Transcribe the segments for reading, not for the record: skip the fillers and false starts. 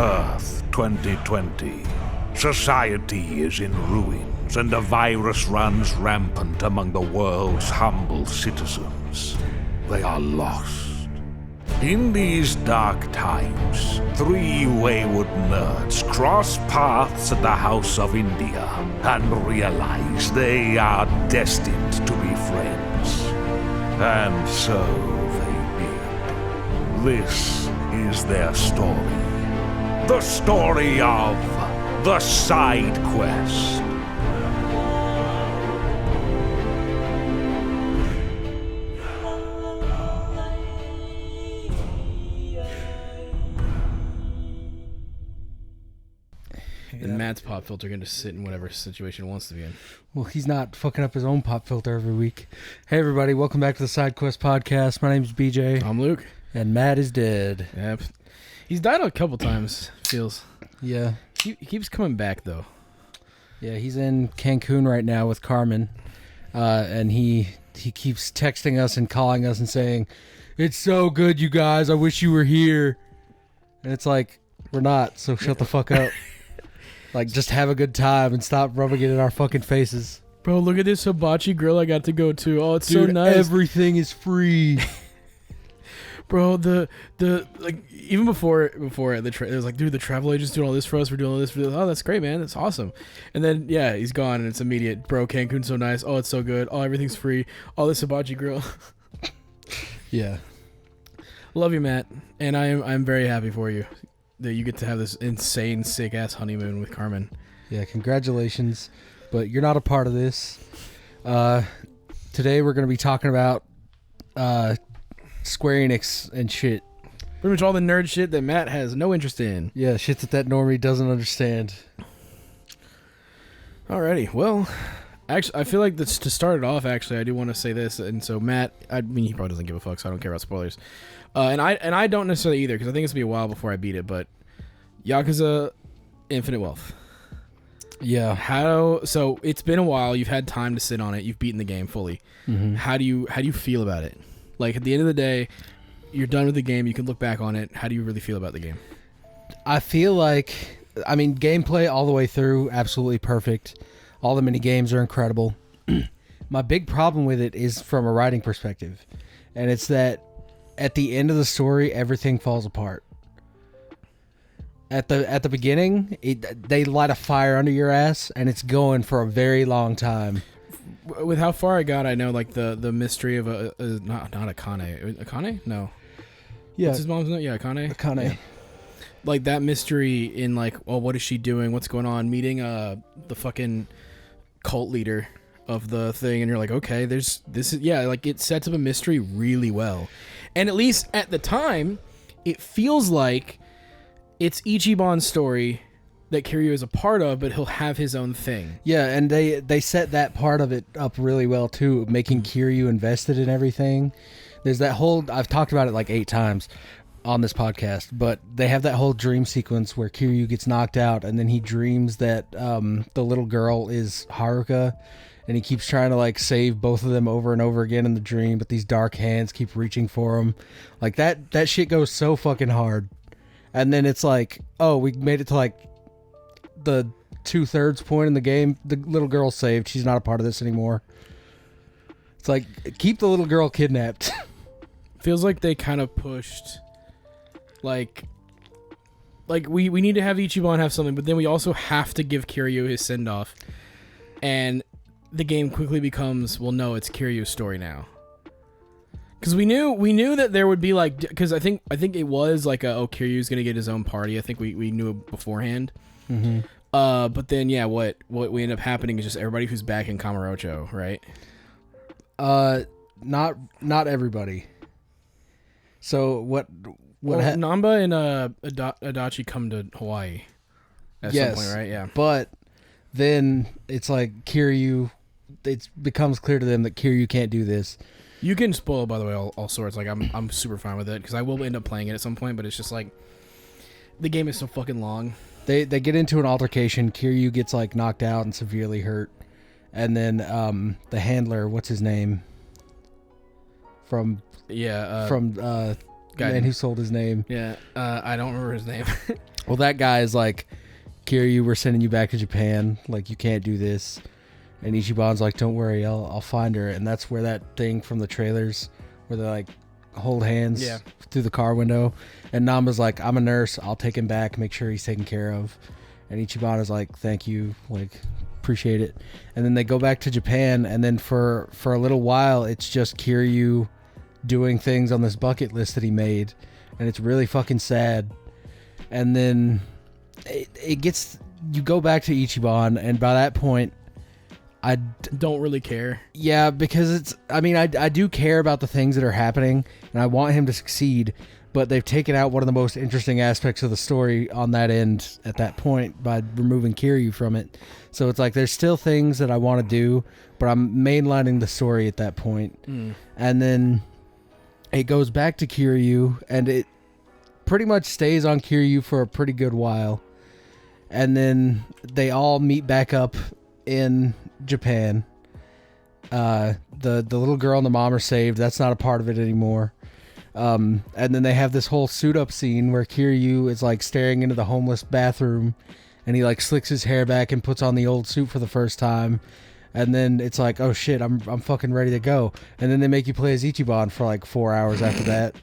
Earth 2020. Society is in ruins, and a virus runs rampant among the world's humble citizens. They are lost. In these dark times, three wayward nerds cross paths at the House of India and realize they are destined to be friends. And so they did. This is their story. The story of the Side Quest. And Matt's pop filter can just sit in whatever situation it wants to be in. Well, he's not fucking up his own pop filter every week. Hey, everybody. Welcome back to the Side Quest podcast. My name's BJ. I'm Luke. And Matt is dead. Yep. He's died a couple times, feels. Yeah. He keeps coming back, though. Yeah, he's in Cancun right now with Carmen. And he keeps texting us and calling us and saying, "It's so good, you guys. I wish you were here." And it's like, we're not, so shut the fuck up. Like, just have a good time and stop rubbing it in our fucking faces. Bro, look at this hibachi grill I got to go to. Oh, it's Dude, so nice. Everything is free. Bro, the like even before it was like, dude, the travel agent's doing all this for us. We're doing all this for this. Oh, that's great, man. That's awesome. And then yeah, he's gone and it's immediate. Bro, Cancun's so nice. Oh, it's so good. Oh, everything's free. Oh, this hibachi grill. Yeah. Love you, Matt, and I'm very happy for you that you get to have this insane, sick ass honeymoon with Carmen. Yeah, congratulations. But you're not a part of this. Today we're going to be talking about Square-Enix and shit. Pretty much all the nerd shit that Matt has no interest in. Yeah, shit that normie doesn't understand. Alrighty, well, actually, I feel like this, to start it off, actually, I do want to say this. And so Matt, I mean, he probably doesn't give a fuck, so I don't care about spoilers. And I don't necessarily either, because I think it's going to be a while before I beat it, but Yakuza Infinite Wealth. Yeah. So it's been a while, you've had time to sit on it, you've beaten the game fully. Mm-hmm. How do you feel about it? Like, at the end of the day, you're done with the game, you can look back on it. How do you really feel about the game? I feel like, I mean, gameplay all the way through, absolutely perfect. All the mini games are incredible. My big problem with it is from a writing perspective, and it's that at the end of the story, everything falls apart. At the beginning, they light a fire under your ass, and it's going for a very long time. With how far I got, I know like the mystery of not Akane. Akane? No. Yeah. What's his mom's name? Yeah, Akane. Akane. Yeah. Like that mystery in like, oh, what is she doing? What's going on? Meeting the fucking cult leader of the thing, and you're like, okay, like it sets up a mystery really well. And at least at the time, it feels like it's Ichiban's story that Kiryu is a part of, but he'll have his own thing. Yeah, and they set that part of it up really well too, making Kiryu invested in everything. There's that whole, I've talked about it like 8 times on this podcast, but they have that whole dream sequence where Kiryu gets knocked out and then he dreams that the little girl is Haruka, and he keeps trying to like save both of them over and over again in the dream, but these dark hands keep reaching for him. Like that shit goes so fucking hard. And then it's like, oh, we made it to like the 2/3 point in the game. The little girl's saved. She's not a part of this anymore. It's like, keep the little girl kidnapped. Feels like they kind of pushed like we need to have Ichiban have something, but then we also have to give Kiryu his send off. And the game quickly becomes, well, no, it's Kiryu's story now. Because we knew that there would be like, because I think it was like Kiryu's gonna get his own party. I think we knew it beforehand. Mm-hmm. But then yeah, what we end up happening is just everybody who's back in Kamurocho, right? Not everybody. So what? Namba and Adachi come to Hawaii at some point, right? Yeah. But then it's like Kiryu. It becomes clear to them that Kiryu can't do this. You can spoil, by the way, all sorts. Like I'm super fine with it because I will end up playing it at some point. But it's just like the game is so fucking long. They get into an altercation. Kiryu gets like knocked out and severely hurt, and then the handler, what's his name? From Yeah. Man Who Sold His Name. Yeah. I don't remember his name. Well, that guy is like, Kiryu, we're sending you back to Japan. Like, you can't do this. And Ichiban's like, don't worry, I'll find her. And that's where that thing from the trailers, where they like hold hands through the car window. And Namba's like, I'm a nurse. I'll take him back, make sure he's taken care of. And Ichiban is like, thank you, like, appreciate it. And then they go back to Japan. And then for a little while, it's just Kiryu doing things on this bucket list that he made. And it's really fucking sad. And then it gets, you go back to Ichiban, and by that point, I don't really care. Yeah, because I do care about the things that are happening, and I want him to succeed, but they've taken out one of the most interesting aspects of the story on that end at that point by removing Kiryu from it. So it's like, there's still things that I want to do, but I'm mainlining the story at that point. And then it goes back to Kiryu, and it pretty much stays on Kiryu for a pretty good while. And then they all meet back up in Japan. The little girl and the mom are saved. That's not a part of it anymore. And then they have this whole suit up scene where Kiryu is like staring into the homeless bathroom, and he like slicks his hair back and puts on the old suit for the first time. And then it's like, oh shit, I'm fucking ready to go. And then they make you play as Ichiban for like 4 hours after that.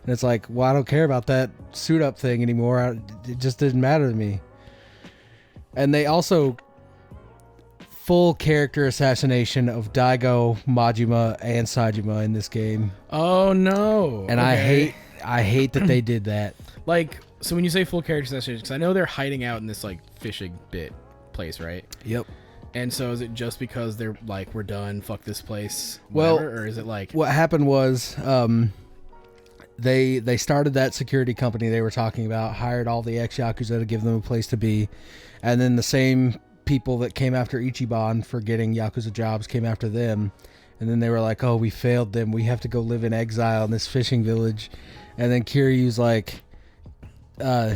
And it's like, well, I don't care about that suit up thing anymore. It just didn't matter to me. And they also full character assassination of Daigo, Majima, and Saejima in this game. Oh no! And okay. I hate that they did that. Like, so when you say full character assassination, because I know they're hiding out in this like fishing bit place, right? Yep. And so is it just because they're like, we're done, fuck this place, well, whatever, or is it like what happened was they started that security company they were talking about, hired all the ex-Yakuza to give them a place to be, and then the same people that came after Ichiban for getting Yakuza jobs came after them, and then they were like, oh, we failed them, we have to go live in exile in this fishing village. And then Kiryu's like,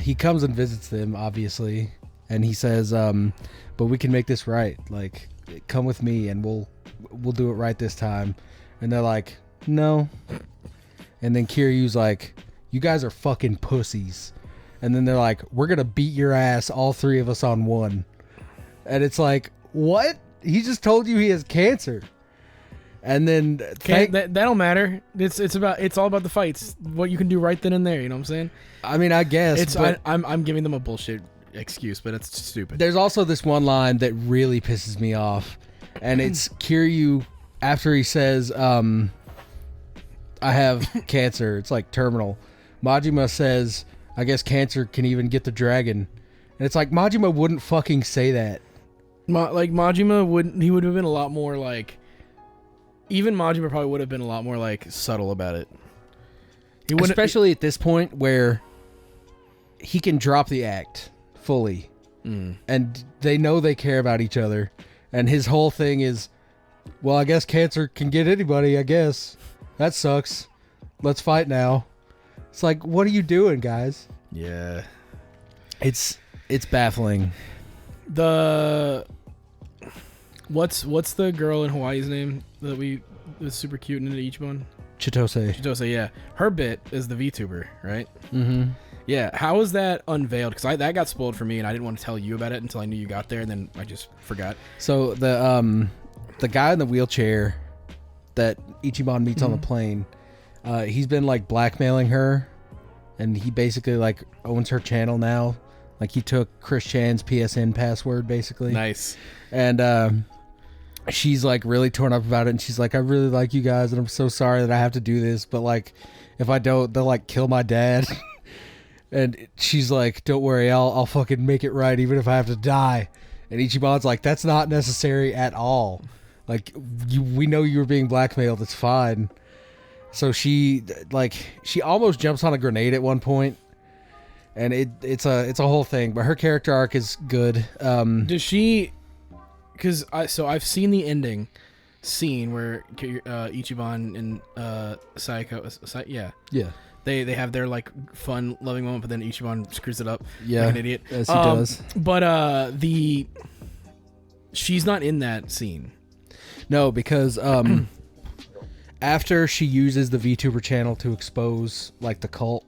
he comes and visits them, obviously, and he says, but we can make this right, like, come with me and we'll do it right this time. And they're like, no. And then Kiryu's like, you guys are fucking pussies. And then they're like, we're gonna beat your ass, all three of us on one. And it's like, what? He just told you he has cancer. And then that don't matter. It's all about the fights. What you can do right then and there. You know what I'm saying? I mean, I guess I'm giving them a bullshit excuse, but it's stupid. There's also this one line that really pisses me off, and it's Kiryu after he says, "I have cancer. It's like terminal." Majima says, "I guess cancer can even get the dragon," and it's like Majima wouldn't fucking say that. Majima wouldn't. He would have been a lot more like. Even Majima probably would have been a lot more like subtle about it. He wouldn't, especially at this point where he can drop the act fully, and they know they care about each other, and his whole thing is, well, I guess cancer can get anybody. I guess that sucks. Let's fight now. It's like, what are you doing, guys? Yeah, it's baffling. What's the girl in Hawaii's name that was super cute and into Ichiban? Chitose, yeah. Her bit is the VTuber, right? Mm-hmm. Yeah. How was that unveiled? Because that got spoiled for me, and I didn't want to tell you about it until I knew you got there, and then I just forgot. So the guy in the wheelchair that Ichiban meets on the plane, he's been like blackmailing her, and he basically like owns her channel now. Like he took Chris Chan's PSN password, basically. Nice. And she's like really torn up about it, and she's like, I really like you guys, and I'm so sorry that I have to do this, but like if I don't, they'll like kill my dad. And she's like, don't worry, I'll fucking make it right even if I have to die. And Ichiban's like, that's not necessary at all. Like, we know you were being blackmailed, it's fine. So she almost jumps on a grenade at one point, and it's a whole thing, but her character arc is good. Does she? Because I've seen the ending scene where Ichiban and Sayako, yeah, they have their like fun loving moment, but then Ichiban screws it up, like an idiot, as he does. But she's not in that scene. No, because after she uses the VTuber channel to expose like the cult,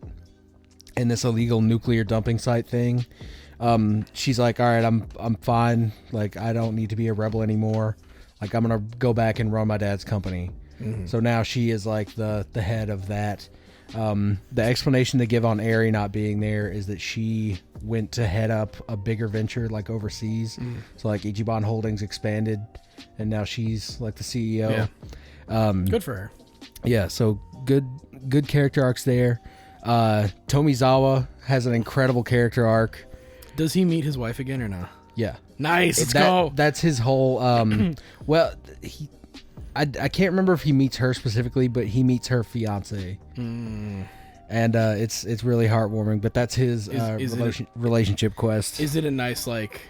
in this illegal nuclear dumping site thing. She's like, all right, I'm fine. Like, I don't need to be a rebel anymore. Like, I'm gonna go back and run my dad's company. So now she is like the head of that. The explanation they give on Aerie not being there is that she went to head up a bigger venture like overseas. So like Ichiban Holdings expanded, and now she's like the CEO. Yeah. Good for her. Yeah, so good character arcs there. Tomizawa has an incredible character arc. Does he meet his wife again or no? Yeah. Nice. Let's go. That's his whole. Well, I can't remember if he meets her specifically, but he meets her fiance, and it's really heartwarming. But that's his relationship quest. Is it a nice like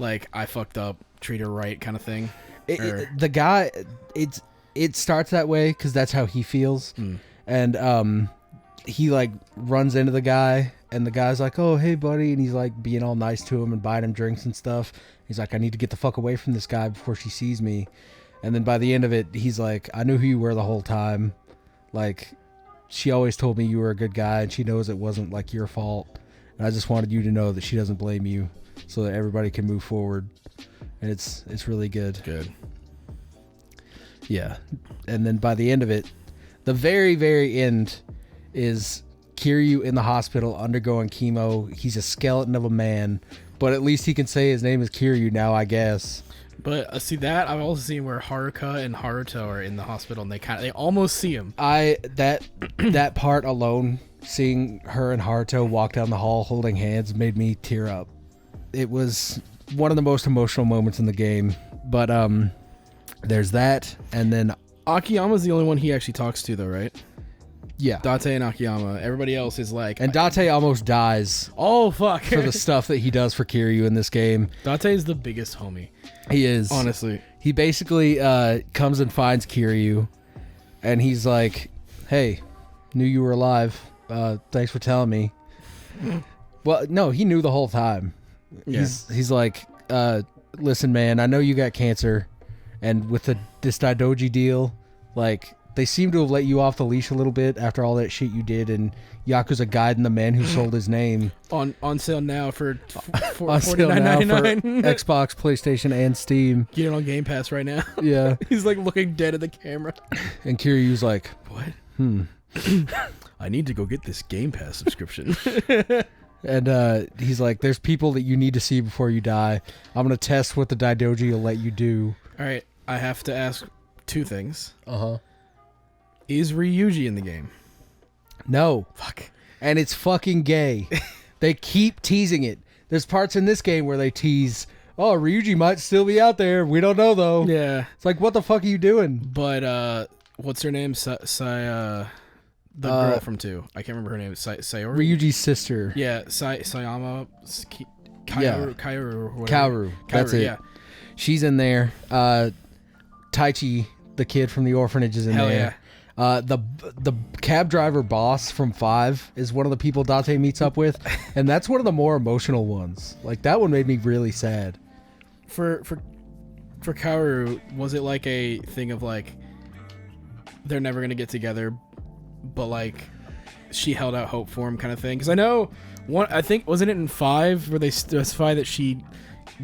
I fucked up, treat her right kind of thing? The guy, it starts that way because that's how he feels, and he like runs into the guy, and the guy's like, "Oh, hey, buddy," and he's like being all nice to him and buying him drinks and stuff. He's like, "I need to get the fuck away from this guy before she sees me." And then by the end of it, he's like, I knew who you were the whole time. Like, she always told me you were a good guy, and she knows it wasn't, like, your fault. And I just wanted you to know that she doesn't blame you so that everybody can move forward. And it's really good. Good. Yeah. And then by the end of it, the very, very end is Kiryu in the hospital undergoing chemo. He's a skeleton of a man, but at least he can say his name is Kiryu now, I guess. But see that I've also seen where Haruka and Haruto are in the hospital, and they almost see him. That part alone, seeing her and Haruto walk down the hall holding hands, made me tear up. It was one of the most emotional moments in the game. But there's that, and then Akiyama's the only one he actually talks to, though, right? Yeah, Date and Akiyama. Everybody else is like, and Date almost dies. Oh fuck! For the stuff that he does for Kiryu in this game. Date is the biggest homie. He is, honestly. He basically comes and finds Kiryu, and he's like, "Hey, knew you were alive. Thanks for telling me." Well, no, he knew the whole time. Yeah. He's like, "Listen, man, I know you got cancer, and with this Daidoji deal, like." They seem to have let you off the leash a little bit after all that shit you did in Yakuza Gaiden, the man who sold his name. On sale now for $49.99 for Xbox, PlayStation, and Steam. Get it on Game Pass right now. Yeah. He's like looking dead at the camera. And Kiryu's like, what? I need to go get this Game Pass subscription. And he's like, there's people that you need to see before you die. I'm going to test what the Daidoji will let you do. All right. I have to ask two things. Uh-huh. Is Ryuji in the game? No. Fuck. And it's fucking gay. They keep teasing it. There's parts in this game where they tease, oh, Ryuji might still be out there. We don't know, though. Yeah. It's like, what the fuck are you doing? But, what's her name? The girl from 2. I can't remember her name. Sayori? Ryuji's sister. Yeah. Sayama. Kaoru. That's it. Yeah. She's in there. Taichi, the kid from the orphanage, is in Hell there. Yeah. The cab driver boss from 5 is one of the people Date meets up with, and that's one of the more emotional ones. Like, that one made me really sad. For Kaoru, was it like a thing of like they're never gonna get together, but like she held out hope for him kind of thing? Because I know I think wasn't it in 5 where they specify that she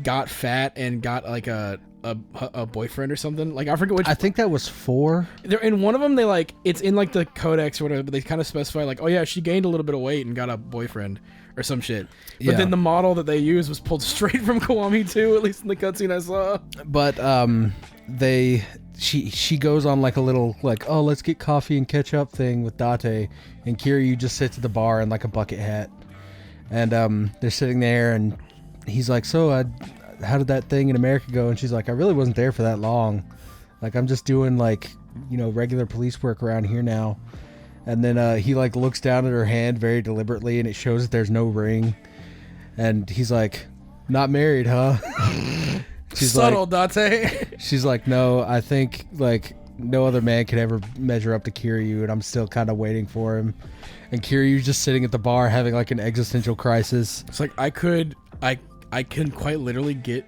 got fat and got like a boyfriend or something? Like, I forget which. I think that was 4. They're in one of them. They like it's in like the codex or whatever, but they kind of specify like, oh yeah, she gained a little bit of weight and got a boyfriend or some shit. But then the model that they used was pulled straight from Kiwami 2, at least in the cutscene I saw. But she goes on like a little like, oh, let's get coffee and catch up thing with Date, and Kiryu just sits at the bar in like a bucket hat, and they're sitting there, and he's like, so how did that thing in America go? And she's like, I really wasn't there for that long. Like, I'm just doing like, regular police work around here now. And then he like looks down at her hand very deliberately, and it shows that there's no ring. And he's like, not married, huh? She's subtle, like, Date. She's like, no, I think like no other man could ever measure up to Kiryu, and I'm still kind of waiting for him. And Kiryu's just sitting at the bar having like an existential crisis. It's like I can quite literally get.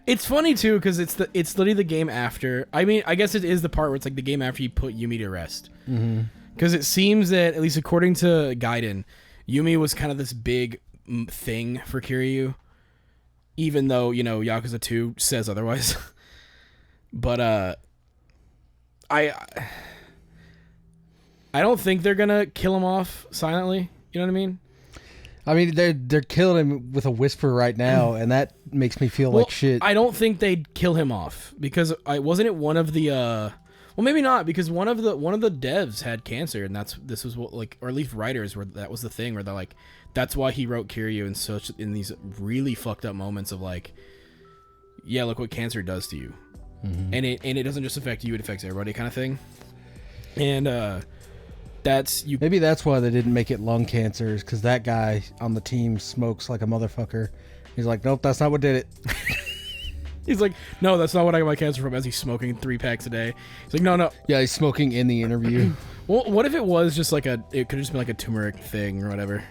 It's funny too because it's literally the game after. I mean, I guess it is the part where it's like the game after you put Yumi to rest. Because it seems that, at least according to Gaiden, Yumi was kind of this big thing for Kiryu, even though, you know, Yakuza 2 says otherwise. But I don't think they're gonna kill him off silently. You know what I mean? I mean, they're killing him with a whisper right now, and that makes me feel like shit. I don't think they'd kill him off because wasn't it one of the well, maybe not, because one of the devs had cancer, and this was what, like, or at least writers were, that was the thing where they're like, that's why he wrote Kiryu in these really fucked up moments of like, yeah, look what cancer does to you, and it doesn't just affect you, it affects everybody, kind of thing, and maybe that's why they didn't make it lung cancer, because that guy on the team smokes like a motherfucker. He's like, nope, that's not what did it. He's like, no, that's not what I got my cancer from, as he's smoking 3 packs a day. He's like, no. Yeah, he's smoking in the interview. Well, what if it was just like it could have just been like a turmeric thing or whatever.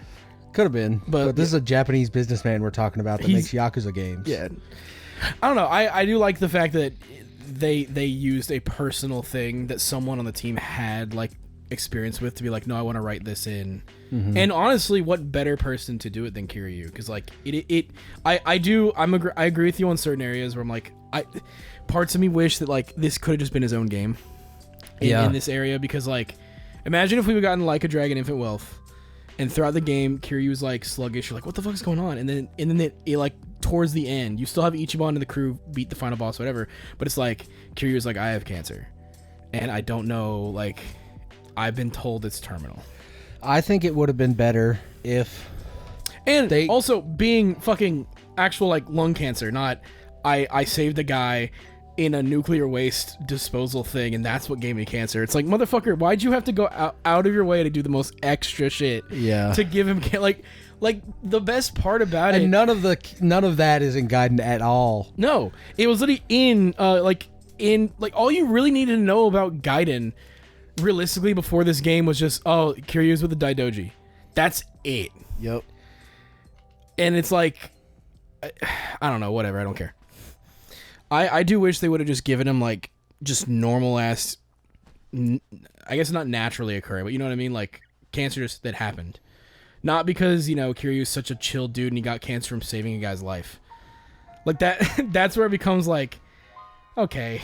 Could have been. But this is a Japanese businessman we're talking about that makes Yakuza games. Yeah. I don't know. I do like the fact that they used a personal thing that someone on the team had, like, experience with, to be like, no, I want to write this in. And honestly, what better person to do it than Kiryu? Because like I agree with you on certain areas where I'm like, parts of me wish that like this could have just been his own game in this area, because like, imagine if we would gotten Like a Dragon Infant Wealth, and throughout the game Kiryu was like sluggish, you're like, what the fuck is going on, and then it like towards the end you still have Ichiban and the crew beat the final boss, whatever, but it's like Kiryu is like, I have cancer and I don't know, like, I've been told it's terminal. I think it would have been better if... And they also being fucking actual, like, lung cancer, not I saved a guy in a nuclear waste disposal thing and that's what gave me cancer. It's like, motherfucker, why'd you have to go out of your way to do the most extra shit to give him like the best part about it... And none of that is in Gaiden at all. No. It was literally in all you really needed to know about Gaiden realistically before this game was just, oh, Kiryu's with the Daidoji. That's it. Yep. And it's like, I don't know, whatever, I don't care. I do wish they would have just given him like just normal ass, I guess not naturally occurring, but you know what I mean, like cancer just that happened. Not because, you know, Kiryu's such a chill dude and he got cancer from saving a guy's life. Like that's where it becomes like, okay,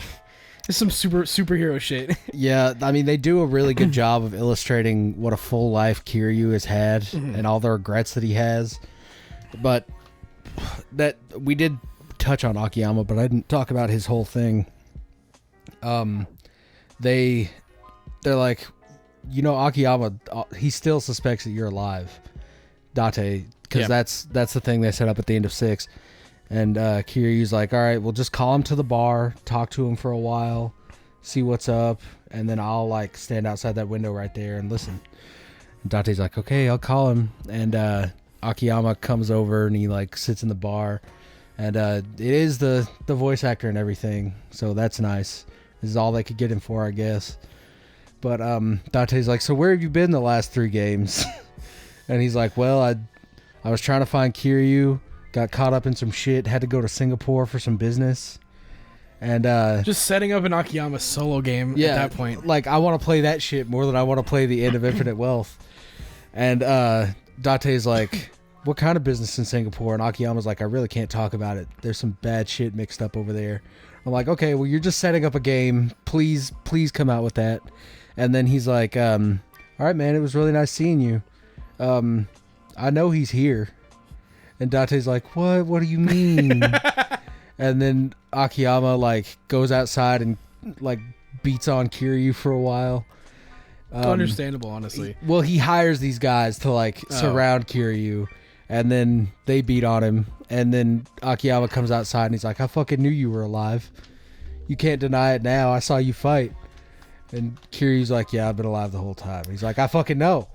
it's some superhero shit. Yeah, I mean, they do a really good job of illustrating what a full life Kiryu has had and all the regrets that he has. But that we did touch on Akiyama, but I didn't talk about his whole thing. They're like, you know, Akiyama, he still suspects that you're alive, Date, because that's the thing they set up at the end of 6. And Kiryu's like, all right, we'll just call him to the bar, talk to him for a while, see what's up, and then I'll like stand outside that window right there and listen. And Date's like, okay, I'll call him. And Akiyama comes over and he like sits in the bar, and it is the voice actor and everything, so that's nice. This is all they could get him for, I guess. But Date's like, so where have you been the last 3 games? And he's like, well, I was trying to find Kiryu. Got caught up in some shit, had to go to Singapore for some business. And just setting up an Akiyama solo game at that point. Like, I want to play that shit more than I want to play the end of Infinite Wealth. And Date's like, what kind of business in Singapore? And Akiyama's like, I really can't talk about it. There's some bad shit mixed up over there. I'm like, okay, well, you're just setting up a game. Please come out with that. And then he's like, all right, man, it was really nice seeing you. I know he's here. And Date's like, what? What do you mean? And then Akiyama like goes outside and like beats on Kiryu for a while. Understandable, honestly. Well, he hires these guys to like surround Kiryu, and then they beat on him. And then Akiyama comes outside and he's like, I fucking knew you were alive. You can't deny it now. I saw you fight. And Kiryu's like, yeah, I've been alive the whole time. He's like, I fucking know.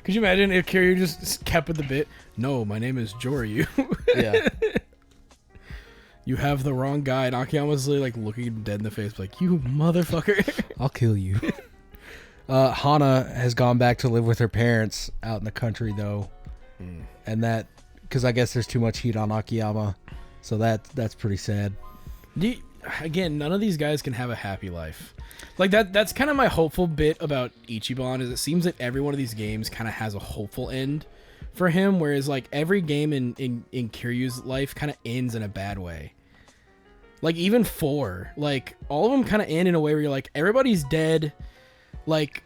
Could you imagine if Kiryu just kept with the bit? No, my name is Joryu. Yeah. You have the wrong guy. And Akiyama's like looking him dead in the face, like, you motherfucker. I'll kill you. Hana has gone back to live with her parents out in the country, though. And that, because I guess there's too much heat on Akiyama. So that's pretty sad. again, none of these guys can have a happy life. Like that's kind of my hopeful bit about Ichiban is it seems that every one of these games kind of has a hopeful end for him, whereas like every game in Kiryu's life kind of ends in a bad way. Like even 4, like all of them kind of end in a way where you're like everybody's dead. Like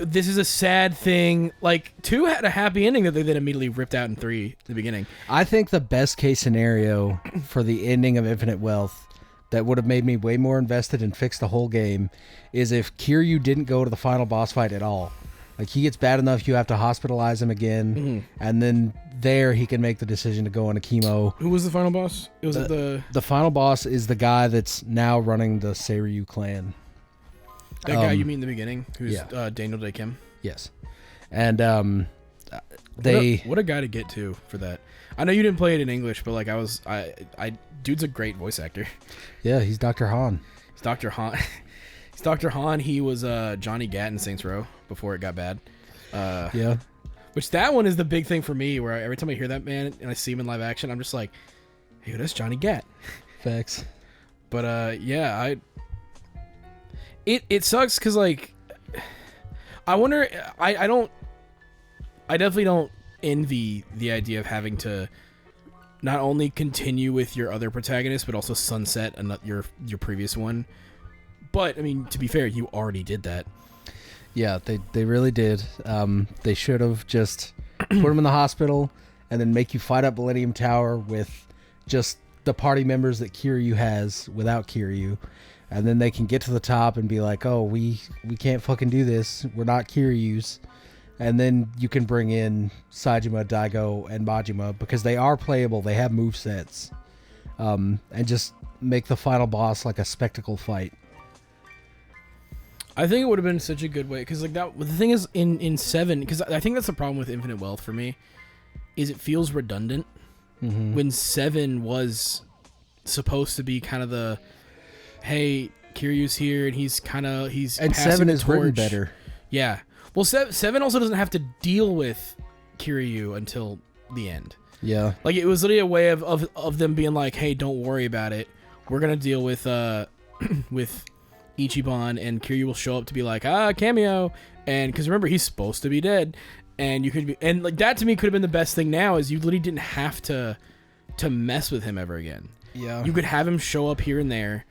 this is a sad thing. Like 2 had a happy ending that they then immediately ripped out in 3 at the beginning. I think the best case scenario for the ending of Infinite Wealth that would have made me way more invested and fixed the whole game is if Kiryu didn't go to the final boss fight at all. Like he gets bad enough you have to hospitalize him again, and then there he can make the decision to go on a chemo. Who was the final boss? It was the final boss is the guy that's now running the Seiryu clan. That guy you meet in the beginning, who's Daniel Day Kim. Yes, and what a guy to get to for that. I know you didn't play it in English, but like I dude's a great voice actor. Yeah, he's Dr. Han. He's Dr. Han. He's Dr. Han. He was Johnny Gat in Saints Row before it got bad. Yeah. Which that one is the big thing for me, where every time I hear that man and I see him in live action, I'm just like, hey, that's Johnny Gat. Facts. But yeah, it sucks because like I wonder. I definitely don't envy the idea of having to not only continue with your other protagonist but also sunset your previous one. But I mean, to be fair, you already did that. Yeah, they really did. They should have just put him in the hospital and then make you fight up Millennium Tower with just the party members that Kiryu has without Kiryu. And then they can get to the top and be like, oh, we can't fucking do this. We're not Kiryu's. And then you can bring in Saejima, Daigo, and Majima because they are playable. They have movesets. And just make the final boss like a spectacle fight. I think it would have been such a good way because like that. The thing is in 7, because I think that's the problem with Infinite Wealth for me, is it feels redundant. When 7 was supposed to be kind of the, hey, Kiryu's here and he's and 7 is written better. Yeah. Well, 7 also doesn't have to deal with Kiryu until the end. Yeah. Like it was literally a way of them being like, hey, don't worry about it. We're gonna deal with with Ichiban, and Kiryu will show up to be like, cameo, and because remember he's supposed to be dead, and you could be, and like that to me could have been the best thing now is you literally didn't have to mess with him ever again. Yeah, you could have him show up here and there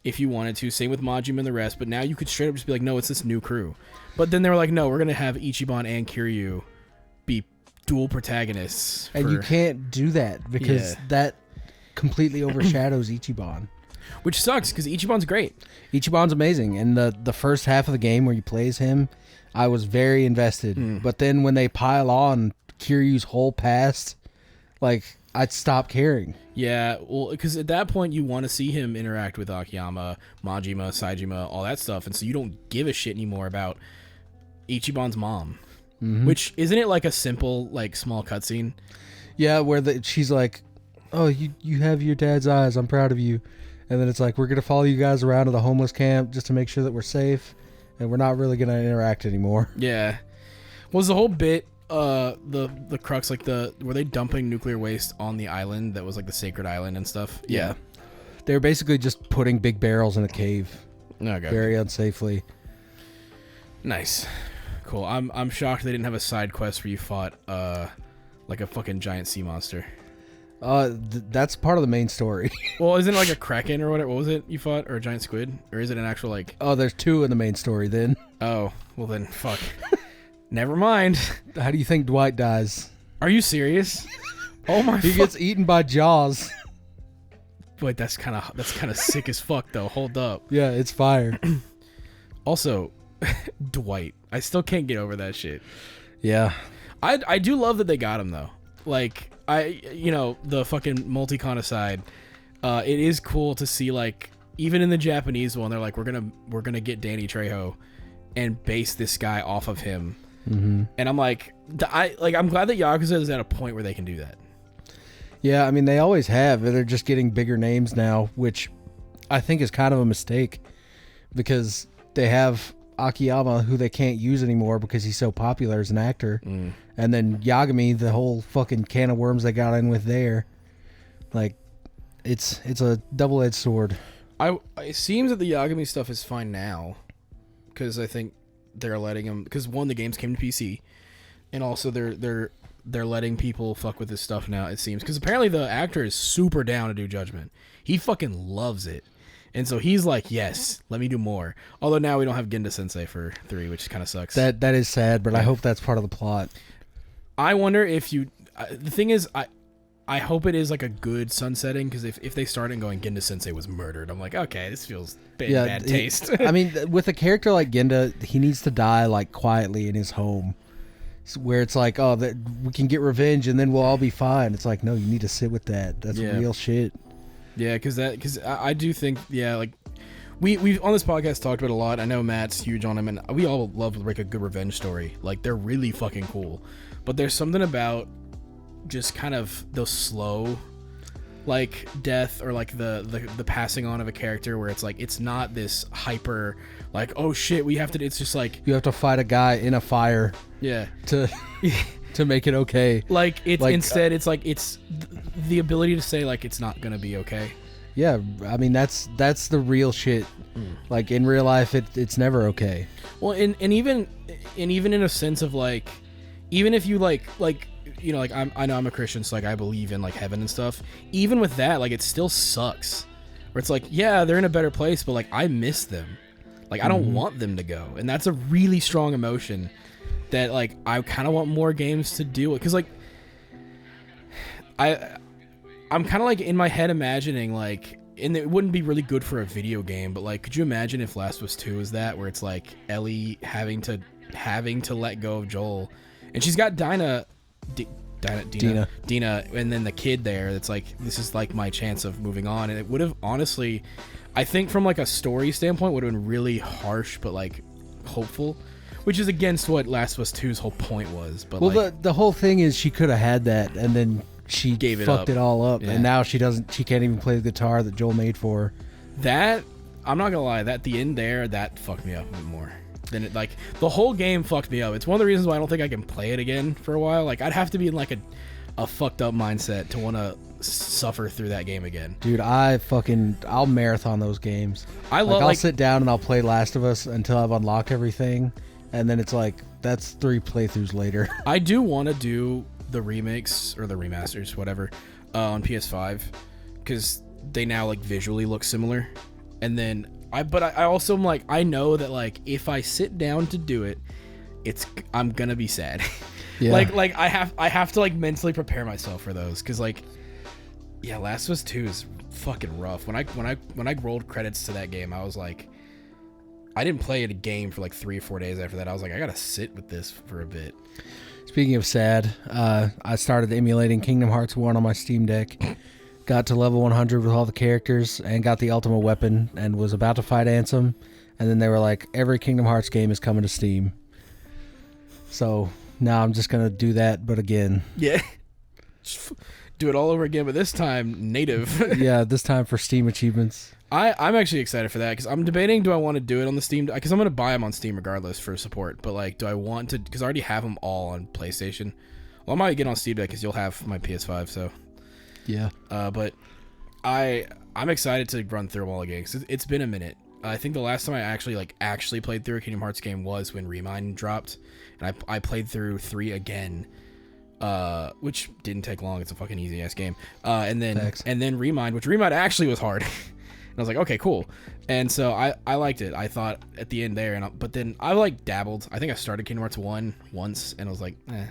if you wanted to, same with Majima and the rest, but now you could straight up just be like, no, it's this new crew. But then they were like, no, we're gonna have Ichiban and Kiryu be dual protagonists, and you can't do that because that completely overshadows Ichiban. Which sucks, because Ichiban's great. Ichiban's amazing, and the first half of the game where you play as him, I was very invested. But then when they pile on Kiryu's whole past, like, I'd stop caring. Yeah, well, because at that point you want to see him interact with Akiyama, Majima, Saejima, all that stuff, and so you don't give a shit anymore about Ichiban's mom. Which, isn't it like a simple, like, small cutscene? Yeah, where she's like, oh, you have your dad's eyes, I'm proud of you. And then it's like, we're going to follow you guys around to the homeless camp just to make sure that we're safe. And we're not really going to interact anymore. Yeah. Was the whole bit, the crux, like were they dumping nuclear waste on the island that was like the sacred island and stuff? Yeah. They were basically just putting big barrels in a cave. Okay. Very unsafely. Nice. Cool. I'm shocked they didn't have a side quest where you fought, like a fucking giant sea monster. That's part of the main story. Well, isn't it like a kraken or whatever? What was it you fought? Or a giant squid? Or is it an actual like... Oh, there's 2 in the main story then. Oh, well then, fuck. Never mind. How do you think Dwight dies? Are you serious? Oh my... He gets eaten by Jaws. Wait, that's kind of sick as fuck though. Hold up. Yeah, it's fire. Also, Dwight. I still can't get over that shit. Yeah. I do love that they got him though. Like... the fucking multi-con aside, it is cool to see, like, even in the Japanese one, they're like, we're gonna get Danny Trejo and base this guy off of him. And I'm like, I'm glad that Yakuza is at a point where they can do that. Yeah, I mean, they always have. They're just getting bigger names now, which I think is kind of a mistake because they have Akiyama, who they can't use anymore because he's so popular as an actor. And then Yagami, the whole fucking can of worms they got in with there. Like, it's a double-edged sword. It seems that the Yagami stuff is fine now, because I think they're letting him. Because one, the games came to PC, and also they're letting people fuck with this stuff now. It seems because apparently the actor is super down to do Judgment. He fucking loves it, and so he's like, yes, let me do more. Although now we don't have Genda Sensei for 3, which kind of sucks. That is sad, but I hope that's part of the plot. I wonder if you. The thing is, I hope it is like a good sunsetting, because if they start and going Genda Sensei was murdered, I'm like, okay, this feels bad taste. I mean, with a character like Genda, he needs to die like quietly in his home, where it's like, oh, that we can get revenge and then we'll all be fine. It's like, no, you need to sit with that. That's real shit. Yeah, because I do think, like we've on this podcast talked about it a lot. I know Matt's huge on him, and we all love like a good revenge story. Like, they're really fucking cool, but there's something about just kind of those slow like death, or like the passing on of a character, where it's like it's not this hyper like, oh shit, we have to, it's just like you have to fight a guy in a fire to make it okay. Like it's like, instead it's like it's the ability to say like it's not gonna be okay. Yeah, I mean that's the real shit. Like in real life it's never okay. Well, and even in a sense of like, even if you like you know, like I know I'm a Christian, so like I believe in like heaven and stuff. Even with that, like it still sucks. Where it's like, yeah, they're in a better place, but like I miss them. Like I don't want them to go, and that's a really strong emotion that like I kind of want more games to do it, because like I'm kind of like in my head imagining like, and it wouldn't be really good for a video game, but like could you imagine if Last of Us 2 is that, where it's like Ellie having to let go of Joel, and she's got Dina, and then the kid there that's like, this is like my chance of moving on. And it would have honestly, I think from like a story standpoint, would have been really harsh but like hopeful, which is against what Last of Us 2's whole point was. But well, like, the whole thing is she could have had that, and then she fucked it all up, and now she can't even play the guitar that Joel made for her. That, I'm not gonna lie, that the end there, that fucked me up a bit more. Then it, like, the whole game fucked me up. It's one of the reasons why I don't think I can play it again for a while. Like, I'd have to be in like a fucked up mindset to want to suffer through that game again. Dude, I'll marathon those games. I'll sit down and I'll play Last of Us until I've unlocked everything, and then it's like, that's 3 playthroughs later. I do want to do the remakes or the remasters, whatever, on PS5, because they now like visually look similar. And then I also am like, I know that like if I sit down to do it, I'm gonna be sad. Yeah. like I have to like mentally prepare myself for those, because like, yeah, Last of Us 2 is fucking rough. When I rolled credits to that game, I was like, I didn't play a game for like 3 or 4 days after that. I was like, I gotta sit with this for a bit. Speaking of sad, I started emulating Kingdom Hearts 1 on my Steam Deck. Got to level 100 with all the characters and got the ultimate weapon and was about to fight Ansem, and then they were like, every Kingdom Hearts game is coming to Steam. So now I'm just gonna do that, but again. Yeah. Do it all over again, but this time native. Yeah, this time for Steam achievements. I'm actually excited for that, because I'm debating, do I want to do it on the Steam, because I'm going to buy them on Steam regardless for support, but like, do I want to, because I already have them all on PlayStation. Well, I might get on Steam Deck because you'll have my PS5, so yeah. But I'm excited to run through them all again, because it's been a minute. I think the last time I actually played through a Kingdom Hearts game was when Remind dropped, and I played through 3 again, which didn't take long. It's a fucking easy ass game. And then Remind, which Remind actually was hard. I was like, okay, cool. And so I liked it. I thought at the end there, but then I like dabbled. I think I started Kingdom Hearts 1 once, and I was like, I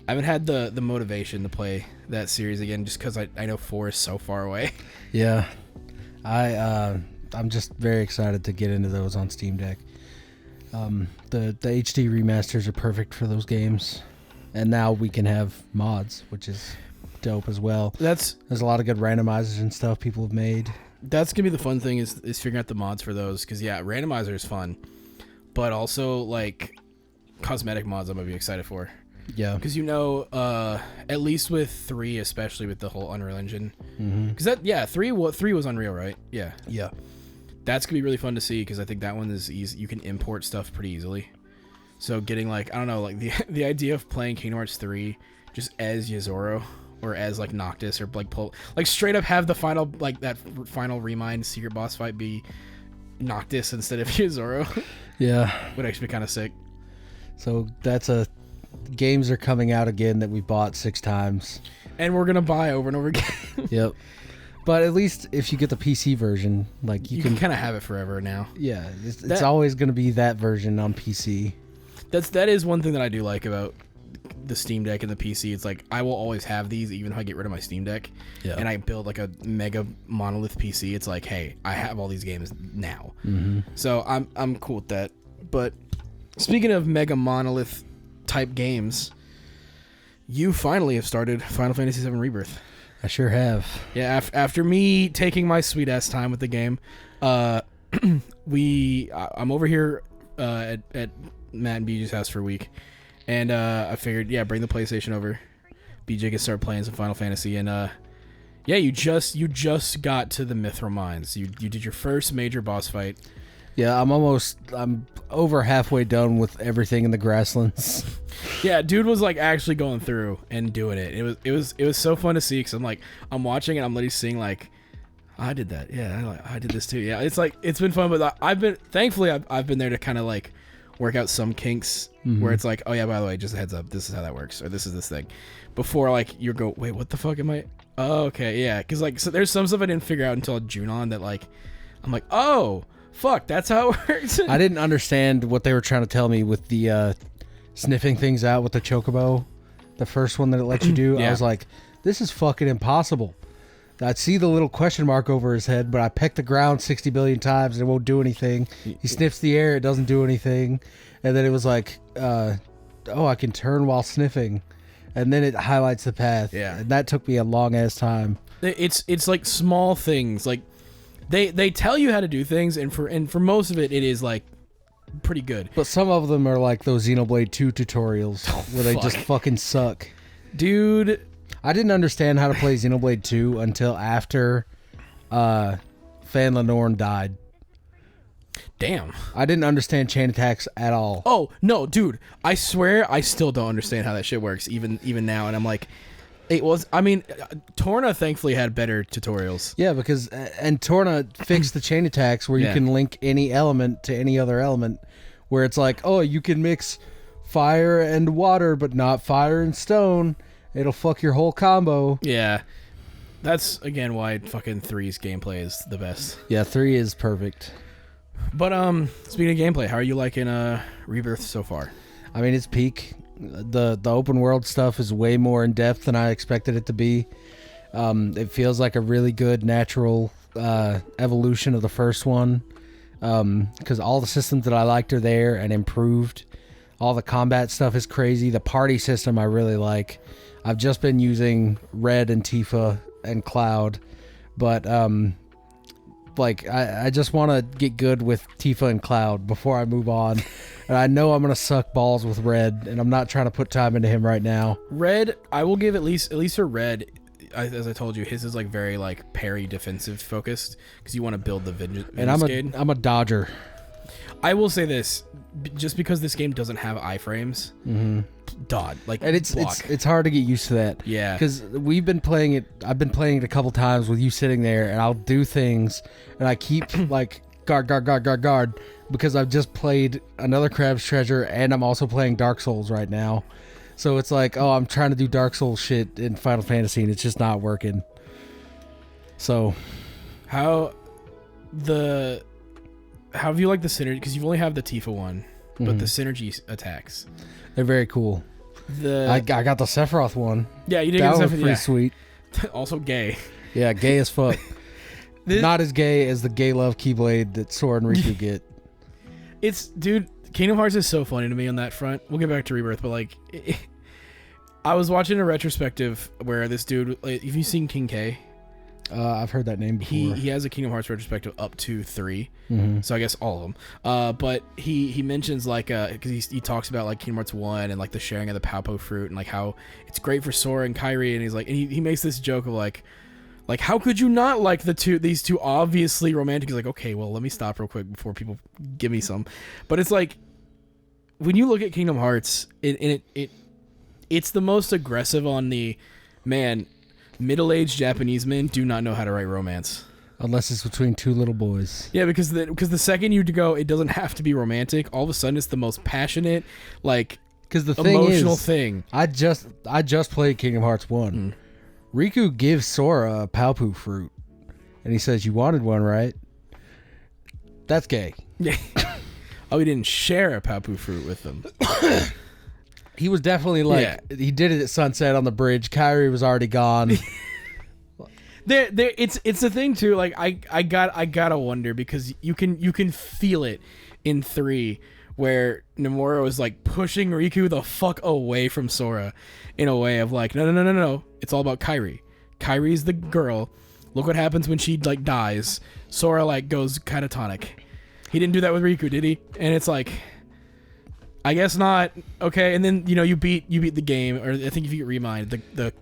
haven't had the motivation to play that series again, just because I know 4 is so far away. Yeah. I'm just very excited to get into those on Steam Deck. The HD remasters are perfect for those games, and now we can have mods, which is dope as well. There's a lot of good randomizers and stuff people have made. That's gonna be the fun thing is figuring out the mods for those, because yeah, randomizer is fun, but also like cosmetic mods I'm gonna be excited for. Yeah, because at least with 3, especially with the whole Unreal Engine, because 3 was Unreal, right? Yeah, that's gonna be really fun to see, because I think that one is easy. You can import stuff pretty easily. So getting like, I don't know, like the idea of playing Kingdom Hearts 3 just as Yuzuru or as like Noctis or like like straight up have the final like that final Remind secret boss fight be Noctis instead of Yuzuru. Yeah. Would actually be kind of sick. So games are coming out again that we bought 6 times. And we're gonna buy over and over again. Yep. But at least if you get the PC version, like you can kind of have it forever now. Yeah, it's always going to be that version on PC. That is one thing that I do like about the Steam Deck and the PC. It's like I will always have these even if I get rid of my Steam Deck. Yeah. And I build like a mega monolith PC. It's like, hey, I have all these games now. Mm-hmm. So I'm cool with that. But speaking of mega monolith type games, you finally have started Final Fantasy VII Rebirth. I sure have. Yeah, after me taking my sweet ass time with the game, I'm over here at Matt and BJ's house for a week, and I figured, bring the PlayStation over. BJ can start playing some Final Fantasy, and you just got to the Mithril Mines. You did your first major boss fight. Yeah, I'm over halfway done with everything in the grasslands. Yeah, dude was like actually going through and doing it. It was so fun to see because I'm watching and I'm literally seeing like, I did that. Yeah, I did this too. Yeah, it's like it's been fun, but I've been there to kind of like work out some kinks where it's like, oh yeah, by the way, just a heads up, this is how that works, or this is this thing. Before like you go, wait, what the fuck am I? Oh, okay, yeah, because like so there's some stuff I didn't figure out until Junon that like I'm like, oh. Fuck, that's how it works. I didn't understand what they were trying to tell me with the sniffing things out with the chocobo. The first one that it let you do. Yeah. I was like, this is fucking impossible. I'd see the little question mark over his head, but I peck the ground 60 billion times and it won't do anything. He sniffs the air, it doesn't do anything. And then it was like, I can turn while sniffing. And then it highlights the path. Yeah. And that took me a long ass time. It's like small things. Like They tell you how to do things, and for most of it is like pretty good. But some of them are like those Xenoblade 2 tutorials where they just fucking suck. Dude, I didn't understand how to play Xenoblade 2 until after Fan Lenorn died. Damn. I didn't understand chain attacks at all. Oh, no, dude. I swear I still don't understand how that shit works even now, and I'm like Torna thankfully had better tutorials. Yeah, because and Torna fixed the chain attacks where you can link any element to any other element, where it's like, oh, you can mix fire and water, but not fire and stone. It'll fuck your whole combo. Yeah, that's again why fucking 3's gameplay is the best. Yeah, 3 is perfect. But speaking of gameplay, how are you liking Rebirth so far? I mean, it's peak. The open world stuff is way more in depth than I expected it to be. It feels like a really good natural evolution of the first one, because all the systems that I liked are there and improved. All the combat stuff is crazy. The party system I really like. I've just been using Red and Tifa and Cloud, but I just want to get good with Tifa and Cloud before I move on. And I know I'm going to suck balls with Red, and I'm not trying to put time into him right now. Red, I will give at least for Red, as I told you, his is like very like parry defensive focused because you want to build the Vengeance. And I'm a dodger. I will say this, just because this game doesn't have iframes, dodge like, and it's hard to get used to that. Yeah, because we've been playing it. I've been playing it a couple times with you sitting there, and I'll do things, and I keep like guard, because I've just played another Crab's Treasure, and I'm also playing Dark Souls right now. So it's like, oh, I'm trying to do Dark Souls shit in Final Fantasy, and it's just not working. So, how have you like the synergy? Because you only have the Tifa one, but the synergy attacks, they're very cool. I got the Sephiroth one. Yeah, you did. That was pretty sweet. Also gay. Yeah, gay as fuck. Not as gay as the gay love Keyblade that Sora and Riku get. Dude, Kingdom Hearts is so funny to me on that front. We'll get back to Rebirth, but like, I was watching a retrospective where this dude, have you seen King K? I've heard that name before. He has a Kingdom Hearts retrospective up to 3, so I guess all of them. But he mentions like, because he talks about like Kingdom Hearts 1 and like the sharing of the Palpo fruit and like how it's great for Sora and Kairi, and he's like, and he makes this joke of like how could you not like these two obviously romantic? He's like, okay, well, let me stop real quick before people give me some. But it's like, when you look at Kingdom Hearts, it's the most aggressive on the, man, Middle-aged Japanese men do not know how to write romance. Unless it's between two little boys. Yeah, because the second you go, it doesn't have to be romantic. All of a sudden, it's the most passionate, like, because the emotional thing. I just played Kingdom Hearts 1. Riku gives Sora a Palpu fruit, and he says, "You wanted one, right?" That's gay. Yeah. Oh, he didn't share a Palpu fruit with them. He was definitely like, he did it at sunset on the bridge. Kairi was already gone. It's the thing too. Like I gotta wonder, because you can feel it in 3, where Nomura was like pushing Riku the fuck away from Sora, in a way of like, no, it's all about Kairi. Kairi's the girl. Look what happens when she like dies. Sora like goes catatonic. He didn't do that with Riku, did he? And it's like, I guess not. Okay, and then you beat the game, or I think if you get Remind, the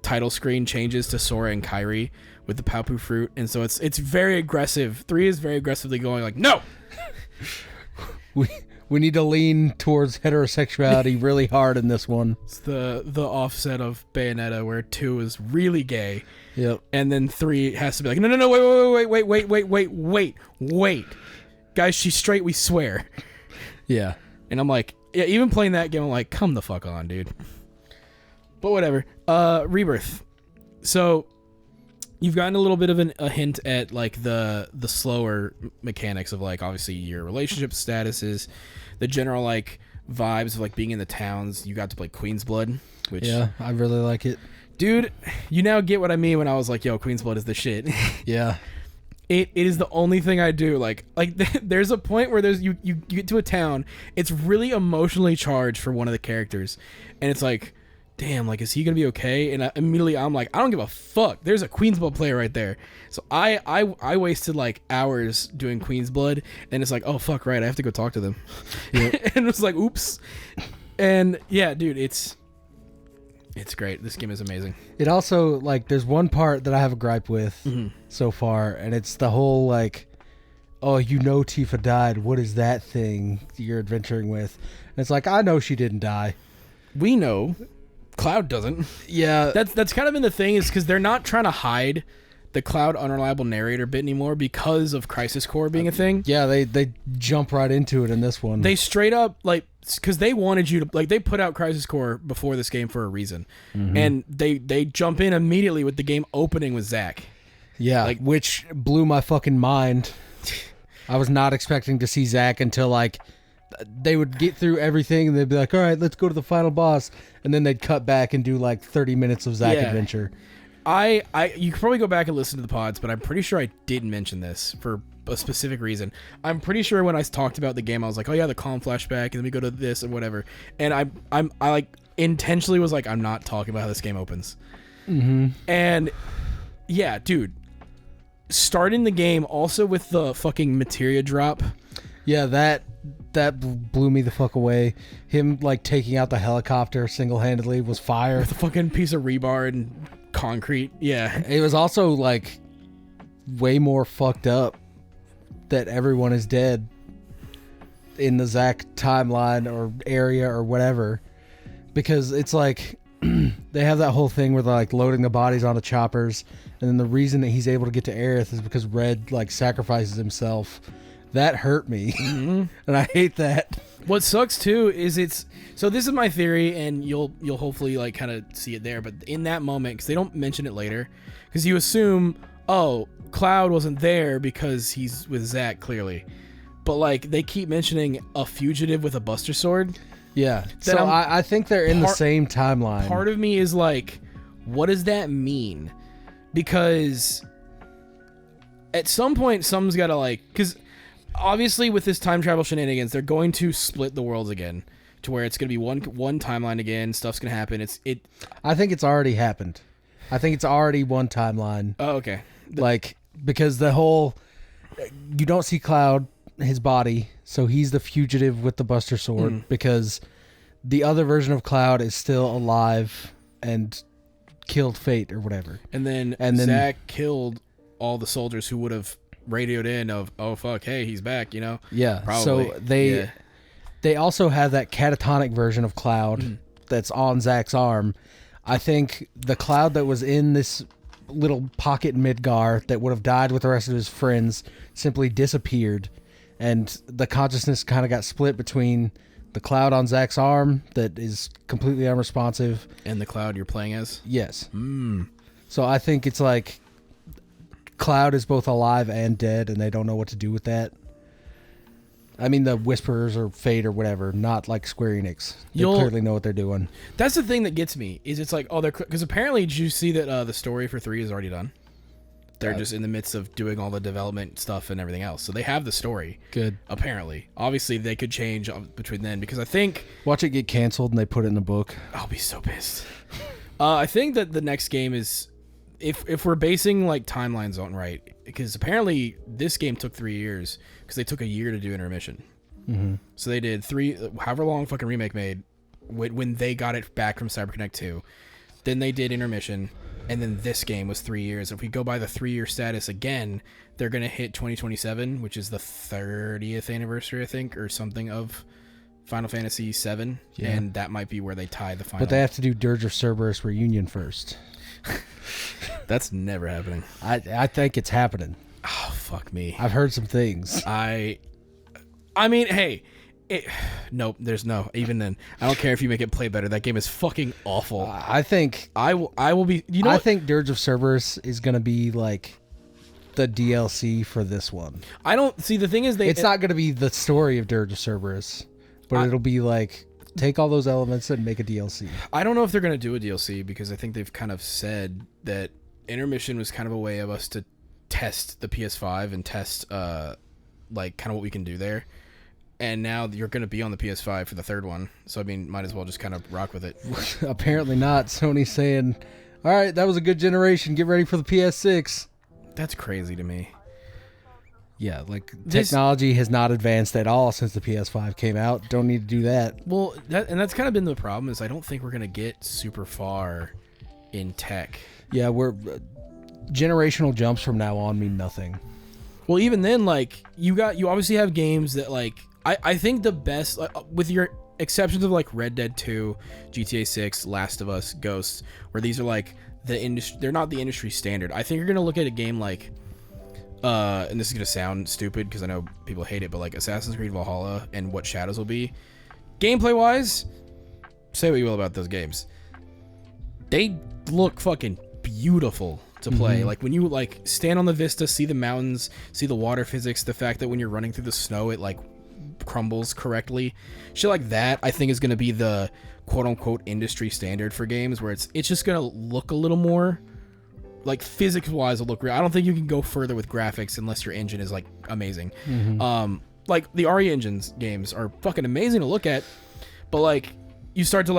title screen changes to Sora and Kairi with the Palpu fruit, and so it's very aggressive. 3 is very aggressively going like, no. We need to lean towards heterosexuality really hard in this one. It's the offset of Bayonetta, where 2 is really gay. Yep. And then 3 has to be like, no, wait. Guys, she's straight, we swear. Yeah. And I'm like, yeah, even playing that game, I'm like, come the fuck on, dude. But whatever. Rebirth. So you've gotten a little bit of a hint at like the slower mechanics of like, obviously your relationship statuses, the general like vibes of like being in the towns. You got to play Queen's Blood, which, yeah, I really like it. Dude, you now get what I mean when I was like, yo, Queen's Blood is the shit. Yeah. It is the only thing I do. Like there's a point where you get to a town, it's really emotionally charged for one of the characters, and it's like, damn, like, is he gonna be okay? And immediately I'm like, I don't give a fuck. There's a Queen's Blood player right there. So I wasted like hours doing Queen's Blood, and it's like, oh fuck, right, I have to go talk to them. Yep. And it's like, oops. And yeah, dude, it's great. This game is amazing. It also, like, there's one part that I have a gripe with so far, and it's the whole like, oh, Tifa died. What is that thing you're adventuring with? And it's like, I know she didn't die. We know. Cloud doesn't. Yeah. That's kind of been the thing, is because they're not trying to hide the Cloud unreliable narrator bit anymore because of Crisis Core being a thing. Yeah, they jump right into it in this one. They straight up, like, because they wanted you to, like, they put out Crisis Core before this game for a reason. And they jump in immediately with the game opening with Zack. Yeah, like, which blew my fucking mind. I was not expecting to see Zack until, like, they would get through everything and they'd be like, all right, let's go to the final boss. And then they'd cut back and do like 30 minutes of Zack adventure. You could probably go back and listen to the pods, but I'm pretty sure I didn't mention this for a specific reason. I'm pretty sure when I talked about the game, I was like, oh yeah, the calm flashback, and then we go to this and whatever. And I like intentionally was like, I'm not talking about how this game opens. And yeah, dude, starting the game also with the fucking materia drop. Yeah, that blew me the fuck away. Him like taking out the helicopter single-handedly was fire. With a fucking piece of rebar and concrete. Yeah. It was also like way more fucked up that everyone is dead in the Zack timeline or area or whatever, because it's like they have that whole thing where they're like loading the bodies onto choppers, and then the reason that he's able to get to Aerith is because Red like sacrifices himself. That hurt me. And I hate that. What sucks too is so this is my theory, and you'll hopefully like kind of see it there, but in that moment, because they don't mention it later, because you assume, oh, Cloud wasn't there because he's with Zack clearly, but like they keep mentioning a fugitive with a Buster Sword. Yeah, so I think they're in the same timeline. Part of me is like, what does that mean? Because at some point someone's got to like, because obviously with this time travel shenanigans, they're going to split the worlds again to where it's going to be one timeline again. Stuff's going to happen. I think it's already happened. I think it's already one timeline. Oh, okay. Like, because the whole, you don't see Cloud, his body, so he's the fugitive with the Buster Sword, because the other version of Cloud is still alive and killed Fate or whatever. And then Zack killed all the soldiers who would have radioed in of, oh fuck, hey, he's back, you know? Yeah. Probably. So they also have that catatonic version of Cloud that's on Zack's arm. I think the Cloud that was in this little pocket in Midgar that would have died with the rest of his friends simply disappeared, and the consciousness kind of got split between the Cloud on Zack's arm that is completely unresponsive. And the Cloud you're playing as? Yes. So I think it's like Cloud is both alive and dead, and they don't know what to do with that. I mean, the Whisperers or Fate or whatever, not like Square-Enix. They clearly know what they're doing. That's the thing that gets me, is it's like, oh, they're... Because apparently, did you see that the story for 3 is already done? They're just in the midst of doing all the development stuff and everything else. So they have the story. Good. Apparently. Obviously, they could change between then, because I think... Watch it get canceled and they put it in the book. I'll be so pissed. I think that the next game is... If we're basing like timelines on right, because apparently this game took 3 years because they took a year to do intermission. So they did however long fucking remake made when they got it back from CyberConnect 2. Then they did intermission, and then this game was 3 years. If we go by the 3-year status again, they're gonna hit 2027, which is the 30th anniversary, I think, or something of Final Fantasy VII, and that might be where they tie the final. But they have to do Dirge of Cerberus Reunion first. That's never happening. I think it's happening. Oh, fuck me. I've heard some things. I mean, hey, nope, there's no. Even then, I don't care if you make it play better. That game is fucking awful. I think I will be. You know, I think Dirge of Cerberus is gonna be like the DLC for this one. I don't see. The thing is, It's not gonna be the story of Dirge of Cerberus, but it'll be like take all those elements and make a DLC. I don't know if they're gonna do a DLC because I think they've kind of said that intermission was kind of a way of us to test the PS5 and test like kind of what we can do there. And now you're going to be on the PS5 for the third one. So, I mean, might as well just kind of rock with it. Apparently not. Sony's saying, all right, that was a good generation. Get ready for the PS6. That's crazy to me. Yeah, like technology has not advanced at all since the PS5 came out. Don't need to do that. Well, that's kind of been the problem is I don't think we're going to get super far in tech. Yeah, we're generational jumps from now on mean nothing. Well, even then, like, you obviously have games that, like, I think the best, with your exceptions of, like, Red Dead 2, GTA 6, Last of Us, Ghosts, where these are, like, the industry, they're not the industry standard. I think you're going to look at a game like, and this is going to sound stupid because I know people hate it, but, like, Assassin's Creed Valhalla and what Shadows will be. Gameplay-wise, say what you will about those games. They look fucking beautiful to play. Like when you like stand on the vista, see the mountains, see the water physics, the fact that when you're running through the snow it like crumbles correctly, shit like that I think is going to be the quote-unquote industry standard for games, where it's just going to look a little more like physics wise will look real. I don't think you can go further with graphics unless your engine is like amazing. Like the RE Engine's games are fucking amazing to look at, but like you start to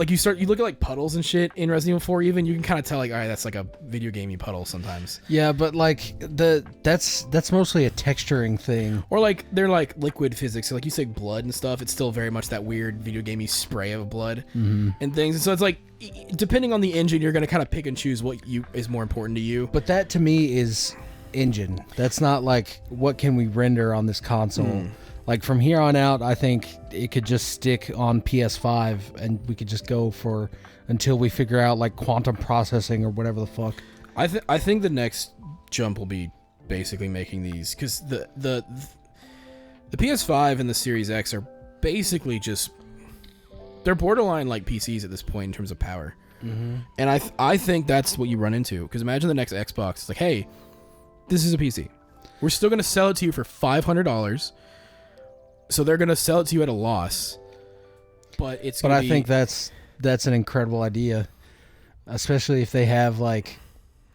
you look at like puddles and shit in Resident Evil 4 even, you can kind of tell like, all right, that's like a video gamey puddle sometimes. Yeah, but like that's mostly a texturing thing. Or like they're like liquid physics. So like you say blood and stuff, it's still very much that weird video gamey spray of blood and things. And so it's like depending on the engine, you're going to kind of pick and choose what is more important to you. But that to me is engine. That's not like what can we render on this console. Like from here on out, I think it could just stick on PS5 and we could just go for until we figure out like quantum processing or whatever the fuck. I think the next jump will be basically making these, because the PS5 and the Series X are basically just, they're borderline like PCs at this point in terms of power. And I think that's what you run into, because imagine the next Xbox. It's like, hey, this is a PC. We're still going to sell it to you for $500. So they're going to sell it to you at a loss, but it's going to be... But I think that's an incredible idea, especially if they have like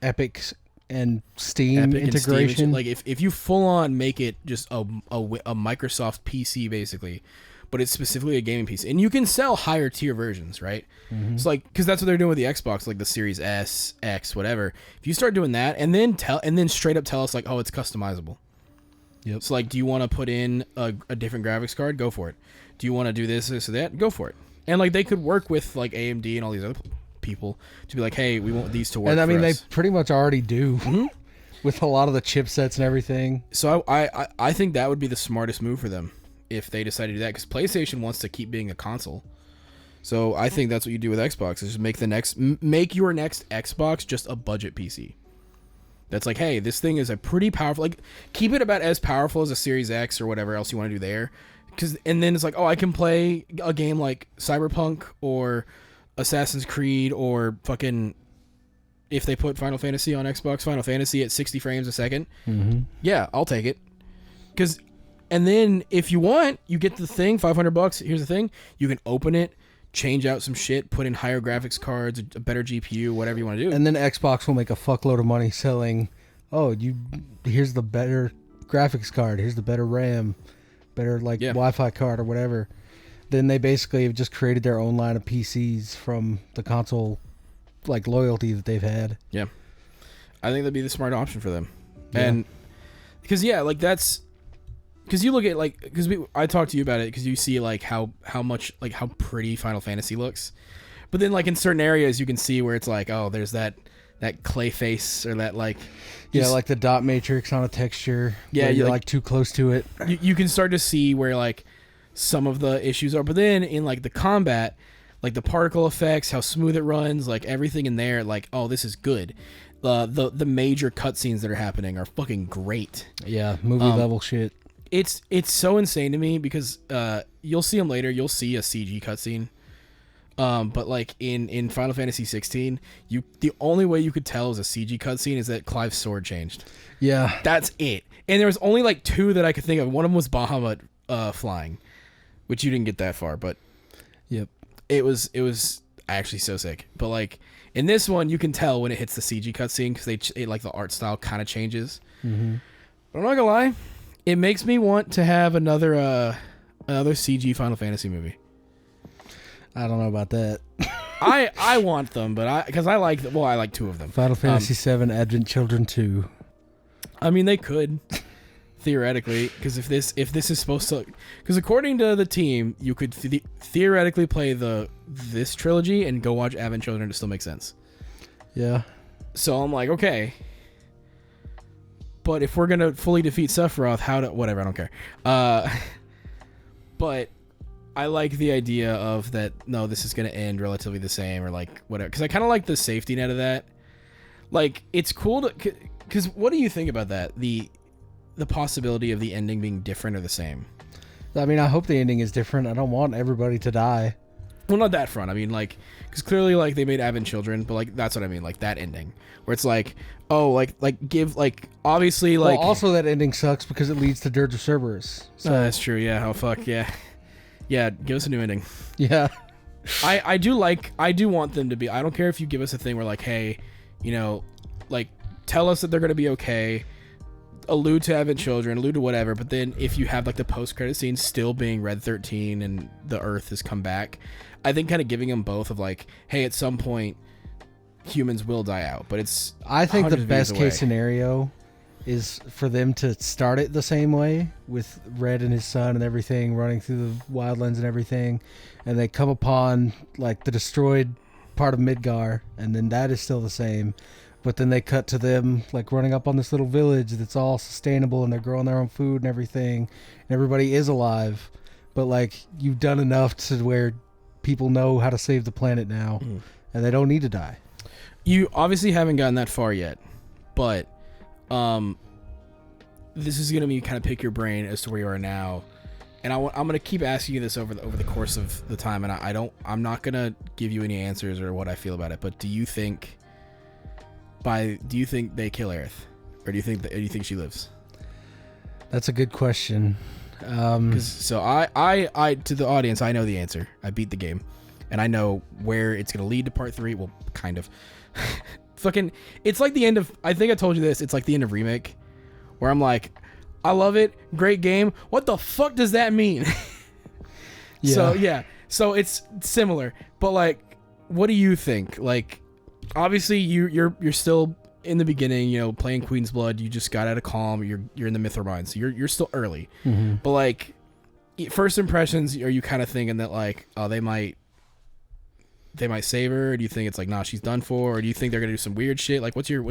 Epic and Steam integration. Like if you full on make it just a Microsoft PC basically, but it's specifically a gaming PC, and you can sell higher tier versions, right? It's like, because that's what they're doing with the Xbox, like the Series S, X, whatever. If you start doing that and then straight up tell us like, oh, it's customizable. Yep. So like, do you want to put in a different graphics card? Go for it. Do you want to do this or that? Go for it. And like they could work with like AMD and all these other people to be like, hey, we want these to work. And I mean, for us. they pretty much already do with a lot of the chipsets and everything. So I think that would be the smartest move for them if they decide to do that, because PlayStation wants to keep being a console. So I think that's what you do with Xbox, is just make your next Xbox just a budget PC. That's like, hey, this thing is a pretty powerful, like, keep it about as powerful as a Series X or whatever else you want to do there. And then it's like, oh, I can play a game like Cyberpunk or Assassin's Creed or fucking, if they put Final Fantasy on Xbox, Final Fantasy at 60 frames a second. Mm-hmm. Yeah, I'll take it. And then if you want, you get the thing, $500. Here's the thing. You can open it, change out some shit, put in higher graphics cards, a better GPU, whatever you want to do. And then Xbox will make a fuckload of money selling, here's the better graphics card, here's the better RAM, better Wi-Fi card or whatever. Then they basically have just created their own line of PCs from the console loyalty that they've had. Yeah. I think that'd be the smart option for them. Yeah. And because that's because you look at I talked to you about it because you see how pretty Final Fantasy looks, but then in certain areas you can see where it's there's that clay face or that the dot matrix on a texture. Yeah, you're too close to it. You can start to see where some of the issues are, but then in the combat, the particle effects, how smooth it runs, everything in there, this is good. The major cutscenes that are happening are fucking great. Yeah, movie level shit. It's so insane to me because you'll see them later. You'll see a CG cutscene, but in Final Fantasy 16, the only way you could tell is a CG cutscene is that Clive's sword changed. Yeah, that's it. And there was only two that I could think of. One of them was Bahamut flying, which you didn't get that far, but yep, it was actually so sick. But in this one, you can tell when it hits the CG cutscene because the art style kind of changes. Mm-hmm. But I'm not gonna lie. It makes me want to have another CG Final Fantasy movie. I don't know about that. I want them, but because I like two of them. Final Fantasy VII Advent Children 2. I mean, they could theoretically, because if this is supposed to, because according to the team, you could theoretically play this trilogy and go watch Advent Children to still make sense. Yeah. So I'm like, okay. But if we're gonna fully defeat Sephiroth, whatever, I don't care. But I like the idea of that. No, this is gonna end relatively the same, or whatever. Because I kind of like the safety net of that. It's cool to. Because what do you think about that? The possibility of the ending being different or the same. I mean, I hope the ending is different. I don't want everybody to die. Well, not that front. I mean, because clearly, they made Advent Children, but that's what I mean. That ending where it's give obviously Well, also that ending sucks because it leads to Dirge of Cerberus. So that's true. Yeah. Oh fuck yeah. Yeah. Give us a new ending. Yeah. I do want them to be. I don't care if you give us a thing where hey, tell us that they're gonna be okay. Allude to Advent Children, allude to whatever, but then if you have the post-credit scene still being Red 13 and the Earth has come back, I think kind of giving them both of hey, at some point humans will die out, but it's I think the best case scenario is for them to start it the same way with Red and his son and everything running through the wildlands and everything, and they come upon the destroyed part of Midgar, and then that is still the same. But then they cut to them running up on this little village that's all sustainable and they're growing their own food and everything. And everybody is alive. But you've done enough to where people know how to save the planet now and they don't need to die. You obviously haven't gotten that far yet. But this is going to be kind of pick your brain as to where you are now. And I'm going to keep asking you this over the course of the time. And I'm not going to give you any answers or what I feel about it. But do you think they kill Aerith, or do you think she lives? That's a good question. So I to the audience, I know the answer. I beat the game, and I know where it's gonna lead to part 3. Well, kind of. Fucking, it's like the end of. I think I told you this. It's like the end of Remake, where I'm like, I love it, great game. What the fuck does that mean? Yeah. So it's similar, but what do you think? Obviously, you're still in the beginning, playing Queen's Blood. You just got out of Calm. You're in the Mithril, so you're still early. Mm-hmm. But first impressions, are you kind of thinking that oh, they might save her? Or do you think it's nah, she's done for? Or do you think they're gonna do some weird shit? What's your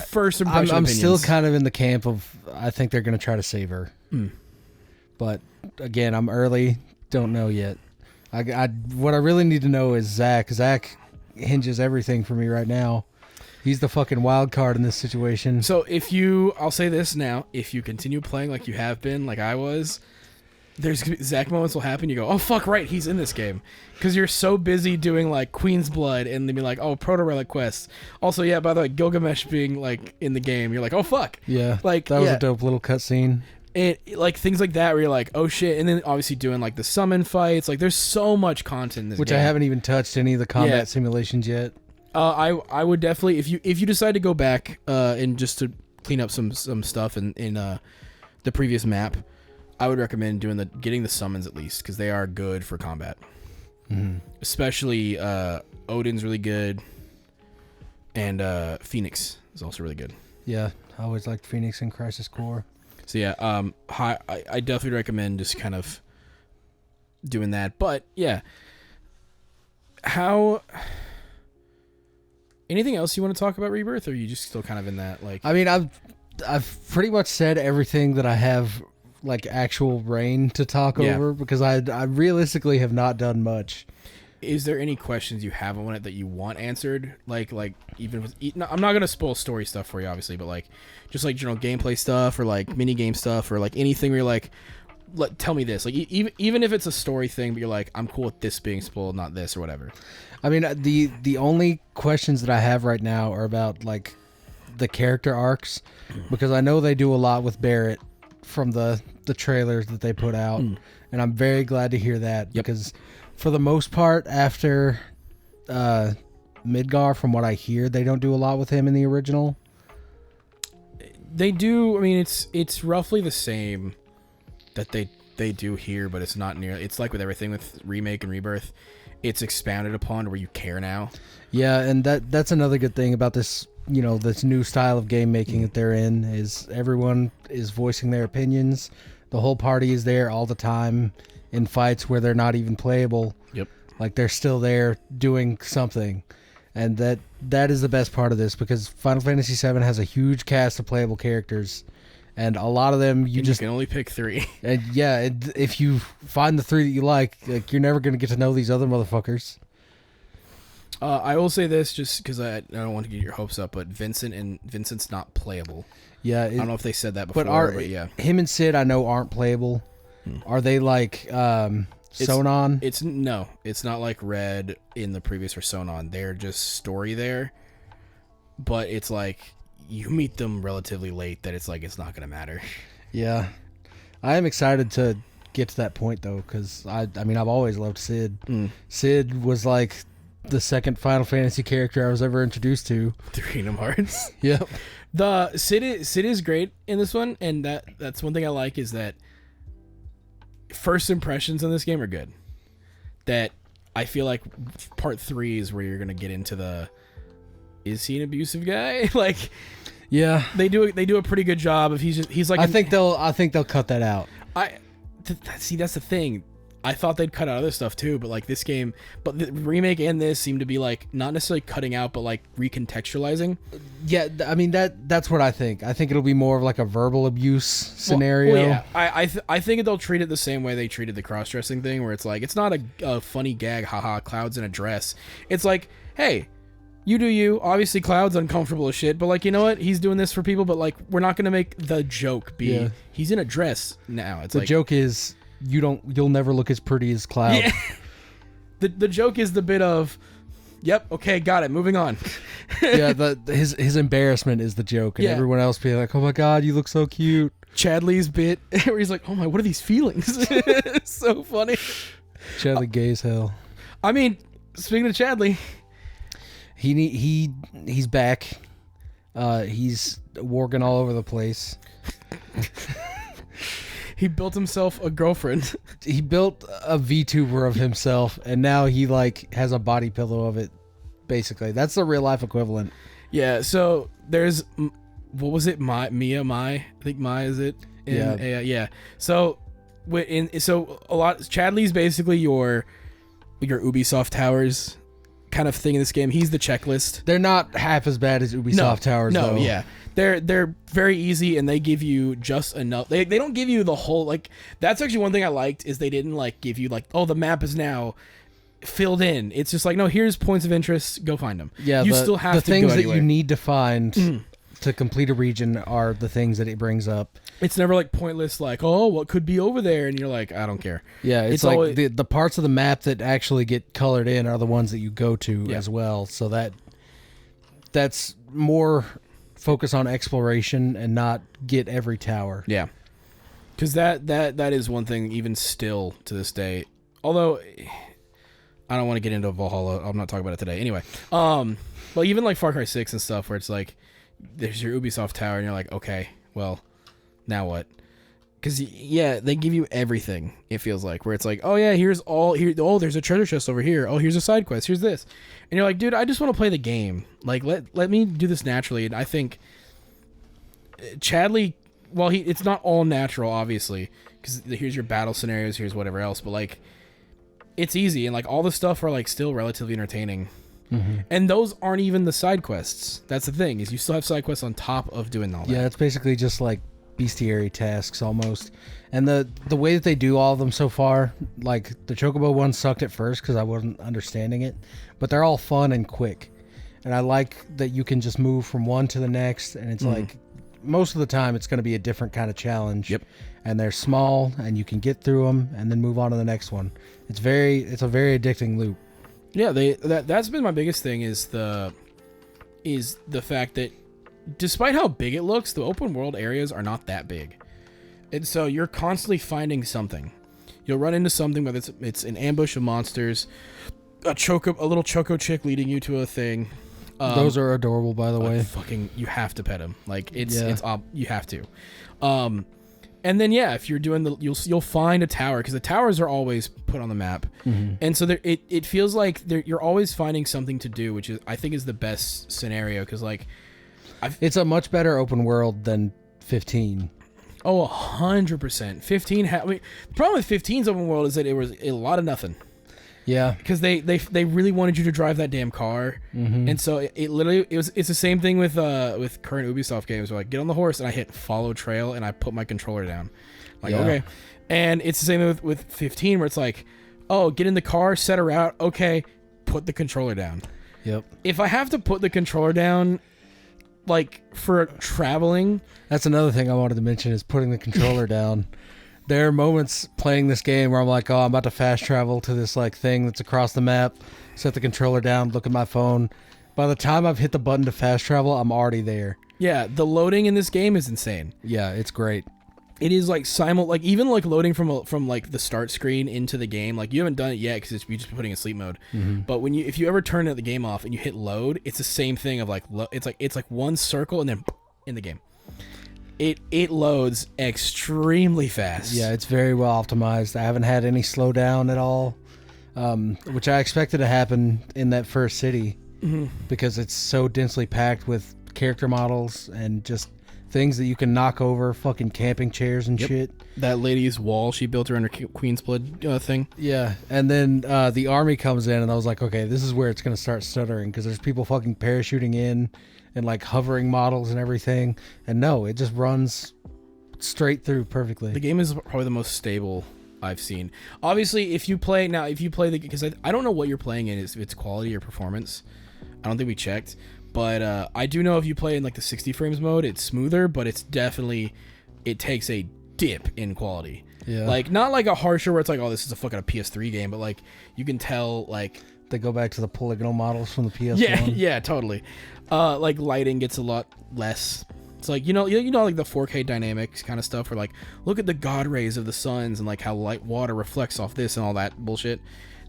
first impression? I'm still kind of in the camp of I think they're gonna try to save her. But again, I'm early, don't know yet. What I really need to know is Zach. Zach hinges everything for me right now. He's the fucking wild card in this situation. So I'll say this now, if you continue playing like you have been, like I was, there's Zach moments will happen. You go, oh fuck, right, he's in this game, because you're so busy doing like Queen's Blood and then be like, oh, Proto Relic quests. Also, yeah, by the way, Gilgamesh being like in the game, you're like, oh fuck, yeah, like that was a dope little cutscene. It like things like that where you're like, oh shit, and then obviously doing like the summon fights. Like there's so much content in this Which game. I haven't even touched any of the combat simulations yet. I would definitely, if you decide to go back and just to clean up some stuff in the previous map, I would recommend getting the summons at least, because they are good for combat. Mm-hmm. Especially Odin's really good, and Phoenix is also really good. Yeah, I always liked Phoenix and Crisis Core. So yeah, I definitely recommend just kind of doing that. But yeah, anything else you want to talk about Rebirth, or are you just still kind of in that like? I mean, I've pretty much said everything that I have like actual reign to talk over, because I realistically have not done much. Is there any questions you have on it that you want answered? Like even with, I'm not gonna spoil story stuff for you, obviously, but like just like general gameplay stuff, or like mini game stuff, or like anything where you're like, tell me this. Like even if it's a story thing, but you're like, I'm cool with this being spoiled, not this or whatever. I mean, the only questions that I have right now are about like the character arcs, because I know they do a lot with Barrett from the trailers that they put out, and I'm very glad to hear that, because for the most part, after Midgar, from what I hear, they don't do a lot with him in the original. They do. I mean, it's roughly the same that they do here, but it's not near. It's like with everything with Remake and Rebirth, it's expounded upon where you care now. Yeah, and that's another good thing about this, this new style of game making that they're in, is everyone is voicing their opinions. The whole party is there all the time in fights where they're not even playable. Yep. Like they're still there doing something. And that is the best part of this, because Final Fantasy VII has a huge cast of playable characters, and a lot of them you can only pick 3. And yeah, if you find the 3 that you like, you're never going to get to know these other motherfuckers. I will say this, just because I don't want to get your hopes up, but Vincent's not playable. Yeah, I don't know if they said that before, but yeah. Him and Sid I know aren't playable. Are they like Sonon? It's not like Red in the previous or Sonon. They're just story there, but it's like you meet them relatively late that it's like it's not gonna matter. Yeah, I am excited to get to that point though, because I mean I've always loved Sid. Sid was like the second Final Fantasy character I was ever introduced to. The Kingdom Hearts. Yep. The Sid is great in this one, and that's one thing I like, is that first impressions in this game are good. That I feel like part 3 is where you're gonna get into the, is he an abusive guy? Like, yeah, they do a pretty good job. If he's like, I think they'll cut that out. See, that's the thing. I thought they'd cut out other stuff too, but like this game, but the remake and this seem to be like not necessarily cutting out, but like recontextualizing. Yeah, I mean that's what I think. I think it'll be more of like a verbal abuse scenario. Well, yeah, I think they'll treat it the same way they treated the cross-dressing thing, where it's like it's not a funny gag, haha, Cloud's in a dress. It's like, hey, you do you. Obviously, Cloud's uncomfortable as shit, but like, you know what? He's doing this for people, but like, we're not gonna make the joke be he's in a dress now. It's the joke is. You'll never look as pretty as Cloud. Yeah. The joke is the bit of, yep, okay, got it, moving on. Yeah, his embarrassment is the joke, and everyone else being like, oh my god, you look so cute. Chadley's bit where he's like, oh my, what are these feelings? It's so funny. Chadley gay as hell. I mean, speaking of Chadley, he's back. He's working all over the place. He built himself a girlfriend. He built a VTuber of himself, and now he like has a body pillow of it. Basically, that's the real life equivalent. Yeah. So there's, what was it? Mia Mai. I think Mai is it. Yeah. So, a lot. Chadley's basically your Ubisoft Towers kind of thing in this game. He's the checklist. They're not half as bad as Ubisoft towers, though. Yeah. They're very easy, and they give you just enough. They don't give you the whole, like, that's actually one thing I liked, is they didn't, like, give you, like, oh, the map is now filled in. It's just like, no, here's points of interest, go find them. Yeah, you still have the to things go that anyway. you need to find to complete a region are the things that it brings up. It's never like pointless, like, oh, what could be over there, and you're like, I don't care. Yeah, it's like always, the parts of the map that actually get colored in are the ones that you go to as well. So that's more focus on exploration and not get every tower. Yeah, because that is one thing even still to this day. Although I don't want to get into Valhalla, I'm not talking about it today. Anyway, but even like Far Cry 6 and stuff, where it's like there's your Ubisoft tower, and you're like, okay, well, now what? Because yeah, they give you everything. It feels like, where it's like, oh yeah, here's all here. Oh, there's a treasure chest over here. Oh, here's a side quest. Here's this, and you're like, dude, I just want to play the game. Like, let me do this naturally. And I think Chadley, well, it's not all natural, obviously, because here's your battle scenarios, here's whatever else, but like, it's easy, and like all the stuff are like still relatively entertaining. And those aren't even the side quests. That's the thing, is you still have side quests on top of doing all that. Yeah, it's basically just like bestiary tasks almost. And the way that they do all of them so far, like the Chocobo one sucked at first because I wasn't understanding it, but they're all fun and quick. And I like that you can just move from one to the next, and it's like most of the time it's going to be a different kind of challenge. Yep. And they're small, and you can get through them and then move on to the next one. It's a very addicting loop. Yeah, that's been my biggest thing, is the fact that despite how big it looks, the open world areas are not that big. And so you're constantly finding something. You'll run into something, whether it's an ambush of monsters, a little choco chick leading you to a thing. Those are adorable, by the way. Fucking, you have to pet him. Like, it's you have to. And then if you're doing you'll find a tower, because the towers are always put on the map, and so it feels like you're always finding something to do, which I think is the best scenario, because like it's a much better open world than 15. Oh, 100%. 15. The problem with 15's open world is that it was a lot of nothing. Yeah, because they really wanted you to drive that damn car, and so it's the same thing with current Ubisoft games. Where, like, get on the horse, and I hit follow trail, and I put my controller down. Like, okay, and it's the same with 15, where it's like, oh, get in the car, set a route, okay, put the controller down. Yep. If I have to put the controller down, like, for traveling, that's another thing I wanted to mention, is putting the controller down. There are moments playing this game where I'm like, oh, I'm about to fast travel to this like thing that's across the map, set the controller down, look at my phone. By the time I've hit the button to fast travel, I'm already there. Yeah, the loading in this game is insane. Yeah, it's great. It is like even like loading from like the start screen into the game. Like, you haven't done it yet because you're just putting in sleep mode. But if you ever turn the game off and you hit load, it's the same thing of like it's like one circle and then in the game. It loads extremely fast. Yeah, it's very well optimized. I haven't had any slowdown at all, which I expected to happen in that first city, because it's so densely packed with character models and just things that you can knock over, fucking camping chairs and shit. That lady's wall she built around her Queen's Blood thing. Yeah, and then the army comes in, and I was like, okay, this is where it's going to start stuttering, because there's people fucking parachuting in and like hovering models and everything, and no, it just runs straight through perfectly. The game is probably the most stable I've seen. Obviously, if you play because I don't know what you're playing in, if it's quality or performance. I don't think we checked, but I do know if you play in like the 60 frames mode, it's smoother, but it takes a dip in quality. Yeah, like not like a harsher where it's like, oh, this is a fucking PS3 game, but like you can tell like they go back to the polygonal models from the PS1. Yeah, totally. Like lighting gets a lot less. It's like, you know like the 4K dynamics kind of stuff, where like, look at the god rays of the suns and like how light water reflects off this and all that bullshit.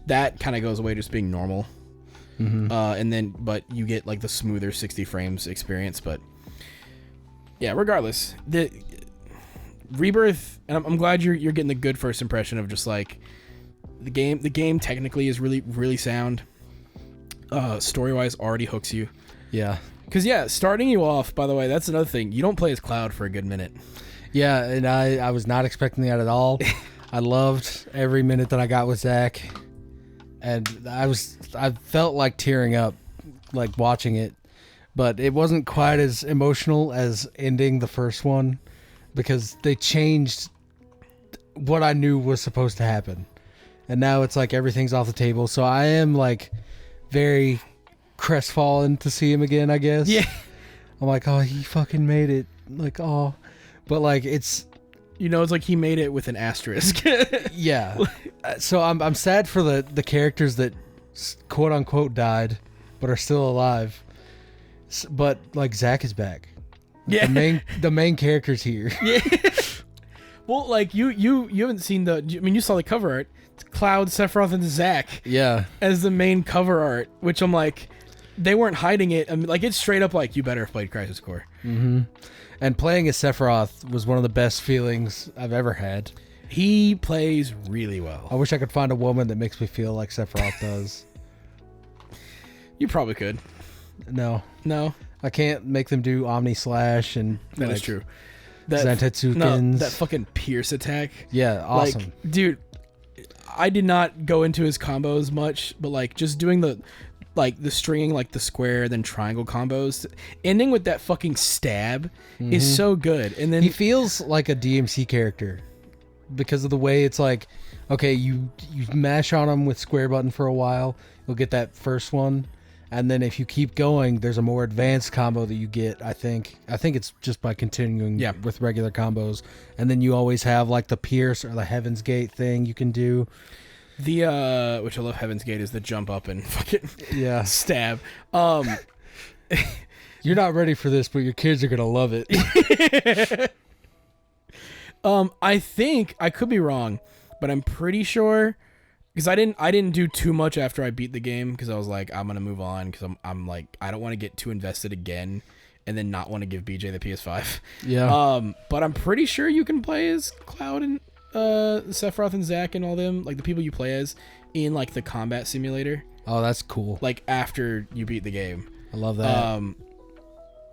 That kind of goes away, just being normal. But you get like the smoother 60 frames experience. But yeah, regardless, the Rebirth, and I'm glad you're getting the good first impression of just like the game. The game technically is really, really sound. Story-wise, already hooks you. Yeah. Because, starting you off, by the way, that's another thing. You don't play as Cloud for a good minute. Yeah, and I was not expecting that at all. I loved every minute that I got with Zach. and I felt like tearing up, like watching it, but it wasn't quite as emotional as ending the first one because they changed what I knew was supposed to happen, and now it's like everything's off the table. So I am like very crestfallen to see him again, I guess. Yeah. I'm like, oh, he fucking made it. Like, oh, but like it's. It's like he made it with an asterisk. Yeah. So I'm sad for the characters that quote unquote died, but are still alive. But like Zach is back. Yeah. The main character's here. Yeah. Well, like you haven't seen you saw the cover art. It's Cloud, Sephiroth, and Zach. Yeah. As the main cover art, which I'm like, they weren't hiding it. I mean, like it's straight up like you better have played Crisis Core. Mm-hmm. And playing as Sephiroth was one of the best feelings I've ever had. He plays really well. I wish I could find a woman that makes me feel like Sephiroth does. You probably could. No. I can't make them do Omni Slash and That is true. That Zantetsuken's. that fucking Pierce attack. Yeah, awesome. Like, dude, I did not go into his combos much, but like just doing the stringing, like the square then triangle combos, ending with that fucking stab is so good. And then he feels like a DMC character because of the way it's like, okay, you mash on him with square button for a while, you'll get that first one, and then if you keep going, there's a more advanced combo that you get. I think it's just by continuing with regular combos, and then you always have like the Pierce or the Heaven's Gate thing you can do. The which I love, Heaven's Gate, is the jump up and fucking stab. You're not ready for this, but your kids are gonna love it. I think I could be wrong, but I'm pretty sure because I didn't do too much after I beat the game because I was like, I'm gonna move on because I'm like, I don't want to get too invested again and then not want to give BJ the PS5. Yeah. But I'm pretty sure you can play as Cloud and Sephiroth and Zack and all them, like the people you play as in like the combat simulator. Oh, that's cool. Like after you beat the game. I love that.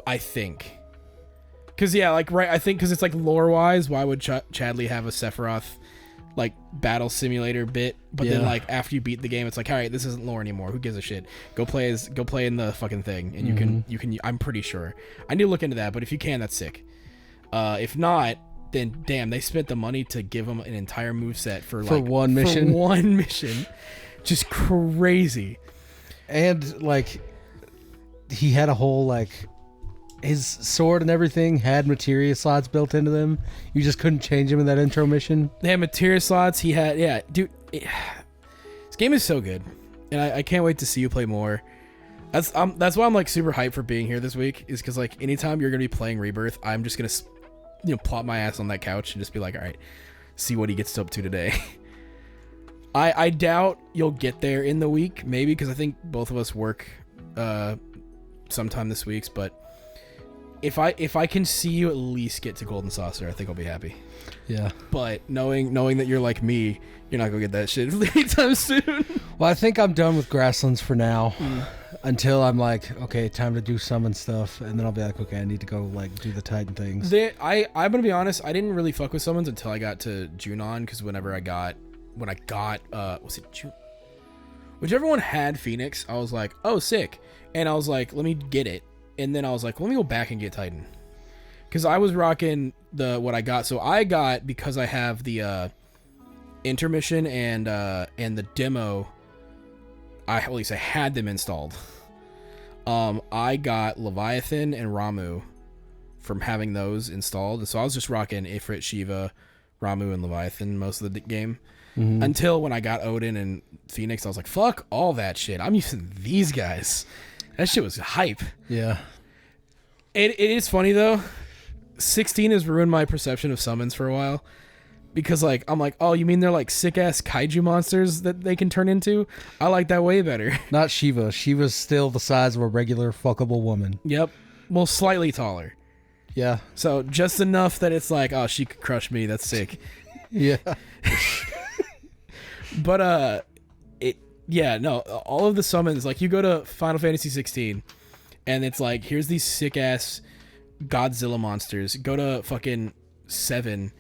I think. Cause I think cause it's like lore wise, why would Chadley have a Sephiroth like battle simulator bit? But then like after you beat the game, it's like, all right, this isn't lore anymore. Who gives a shit? Go play in the fucking thing, and you can. I'm pretty sure. I need to look into that, but if you can, that's sick. If not, then damn, they spent the money to give him an entire moveset for one mission. For one mission. Just crazy. And like he had a whole like his sword and everything had materia slots built into them. You just couldn't change them in that intro mission. They had materia slots. He had dude. This game is so good, and I can't wait to see you play more. That's why I'm like super hyped for being here this week. Is because like anytime you're gonna be playing Rebirth, I'm just gonna plop my ass on that couch and just be like, all right, see what he gets up to today. I doubt you'll get there in the week, maybe because I think both of us work sometime this week. But if I can see you at least get to Golden Saucer, I think I'll be happy. Yeah. But knowing that you're like me, you're not gonna get that shit anytime soon. Well, I think I'm done with Grasslands for now. Until I'm like, okay, time to do summon stuff, and then I'll be like, okay, I need to go like do the Titan things. I'm gonna be honest, I didn't really fuck with summons until I got to Junon, because when I got was it June? Whichever one had Phoenix, I was like, oh sick, and I was like, let me get it, and then I was like, let me go back and get Titan, because I was rocking what I got. So I got, because I have the intermission and the demo. At least I had them installed. I got Leviathan and Ramu from having those installed, and so I was just rocking Ifrit, Shiva, Ramu, and Leviathan most of the game. Until when I got Odin and Phoenix, I was like, fuck all that shit. I'm using these guys. That shit was hype. Yeah. It is funny though. 16 has ruined my perception of summons for a while. Because, like, I'm like, oh, you mean they're, like, sick-ass kaiju monsters that they can turn into? I like that way better. Not Shiva. Shiva's still the size of a regular fuckable woman. Yep. Well, slightly taller. Yeah. So, just enough that it's like, oh, she could crush me. That's sick. Yeah. But, all of the summons, like, you go to Final Fantasy 16, and it's like, here's these sick-ass Godzilla monsters. Go to fucking 7,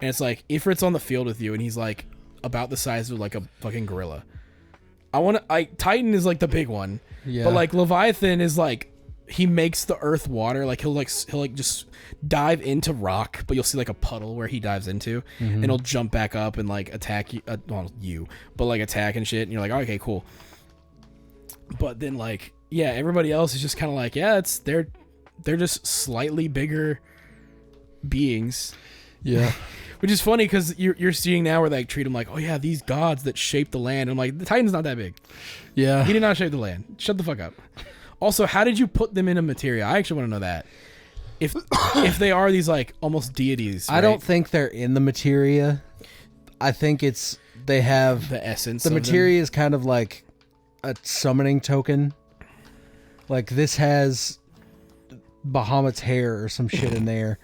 and it's like, Ifrit's on the field with you, and he's like about the size of like a fucking gorilla. Titan is like the big one. Yeah. But like Leviathan is like he makes the earth water. Like he'll just dive into rock, but you'll see like a puddle where he dives into, and he'll jump back up and like attack you, but like attack and shit. And you're like, oh, okay, cool. But then like everybody else is just kind of like they're just slightly bigger beings. Yeah. Which is funny because you're seeing now where they treat them like, oh yeah, these gods that shape the land. And I'm like, the Titan's not that big. Yeah. He did not shape the land. Shut the fuck up. Also, how did you put them in a materia? I actually want to know that. If they are these like almost deities, right? I don't think they're in the materia. I think they have the essence. The materia is kind of like a summoning token. Like this has Bahamut's hair or some shit in there.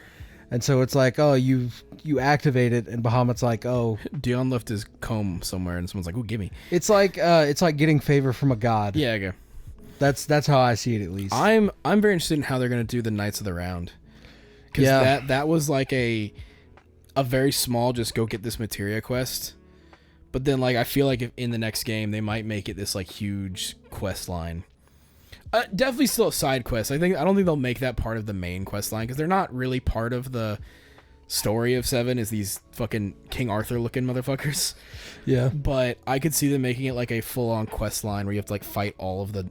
And so it's like, oh, you activate it, and Bahamut's like, oh, Dion left his comb somewhere, and someone's like, "Oh, give me." It's like getting favor from a god. Yeah, okay. That's how I see it, at least. I'm very interested in how they're gonna do the Knights of the Round, because that was like a very small just go get this materia quest, but then like I feel like if in the next game they might make it this like huge quest line. Definitely still a side quest. I don't think they'll make that part of the main quest line because they're not really part of the story of 7. Is these fucking King Arthur looking motherfuckers? Yeah. But I could see them making it like a full on quest line where you have to like fight all of the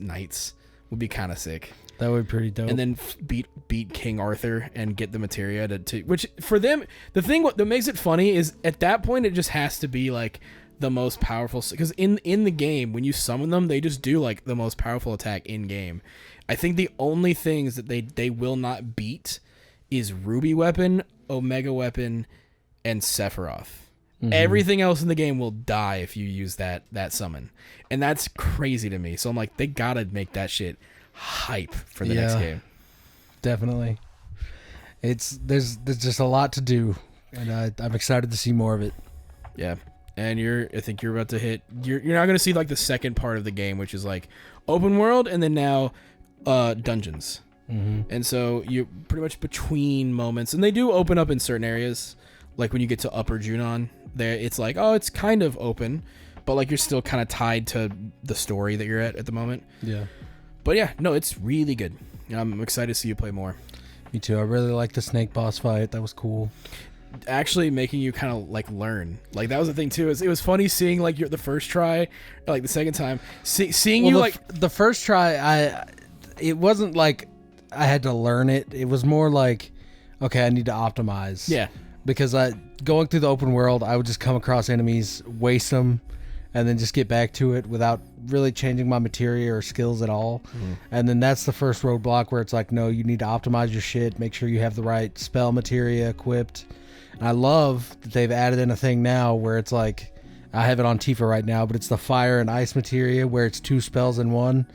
knights. Would be kind of sick. That would be pretty dope. And then beat King Arthur and get the materia to which for them the thing that makes it funny is at that point it just has to be like the most powerful, because in the game when you summon them they just do like the most powerful attack in game. I think the only things that they will not beat is Ruby Weapon, Omega Weapon, and Sephiroth. Everything else in the game will die if you use that summon, and that's crazy to me. So I'm like, they gotta make that shit hype for the next game. Definitely. There's just a lot to do, and I'm excited to see more of it. Yeah. And I think you're about to hit. You're not gonna see like the second part of the game, which is like open world, and then now dungeons. And so you're pretty much between moments, and they do open up in certain areas, like when you get to Upper Junon. There, it's like, oh, it's kind of open, but like you're still kind of tied to the story that you're at the moment. Yeah. But yeah, no, it's really good. I'm excited to see you play more. Me too. I really like the snake boss fight. That was cool. Actually making you kind of like learn, like that was the thing too. It was funny seeing like the first try, like the second time, seeing you like the first try. It wasn't like I had to learn it. It was more like, okay, I need to optimize. Yeah. Because going through the open world, I would just come across enemies, waste them, and then just get back to it without really changing my materia or skills at all. And then that's the first roadblock where it's like, no, you need to optimize your shit, make sure you have the right spell materia equipped. And I love that they've added in a thing now where it's like, I have it on Tifa right now, but it's the fire and ice materia where it's 2 spells in one.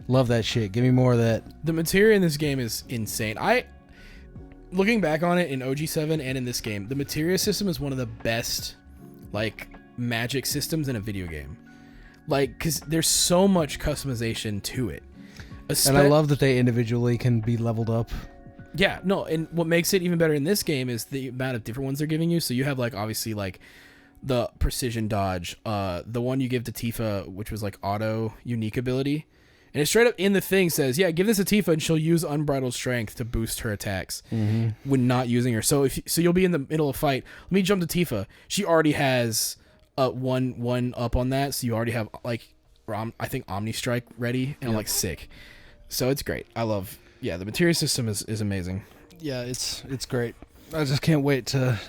Love that shit. Give me more of that. The materia in this game is insane. Looking back on it in OG7 and in this game, the materia system is one of the best like magic systems in a video game. Like, because there's so much customization to it. And I love that they individually can be leveled up. Yeah, no, and what makes it even better in this game is the amount of different ones they're giving you. So you have like obviously like the precision dodge, the one you give to Tifa, which was like auto unique ability, and it straight up in the thing says, yeah, give this to Tifa and she'll use unbridled strength to boost her attacks when not using her. So so you'll be in the middle of a fight. Let me jump to Tifa. She already has one up on that, so you already have like I think Omni Strike ready, and I'm like sick. So it's great. I love. Yeah, the materia system is amazing. Yeah, it's great. I just can't wait to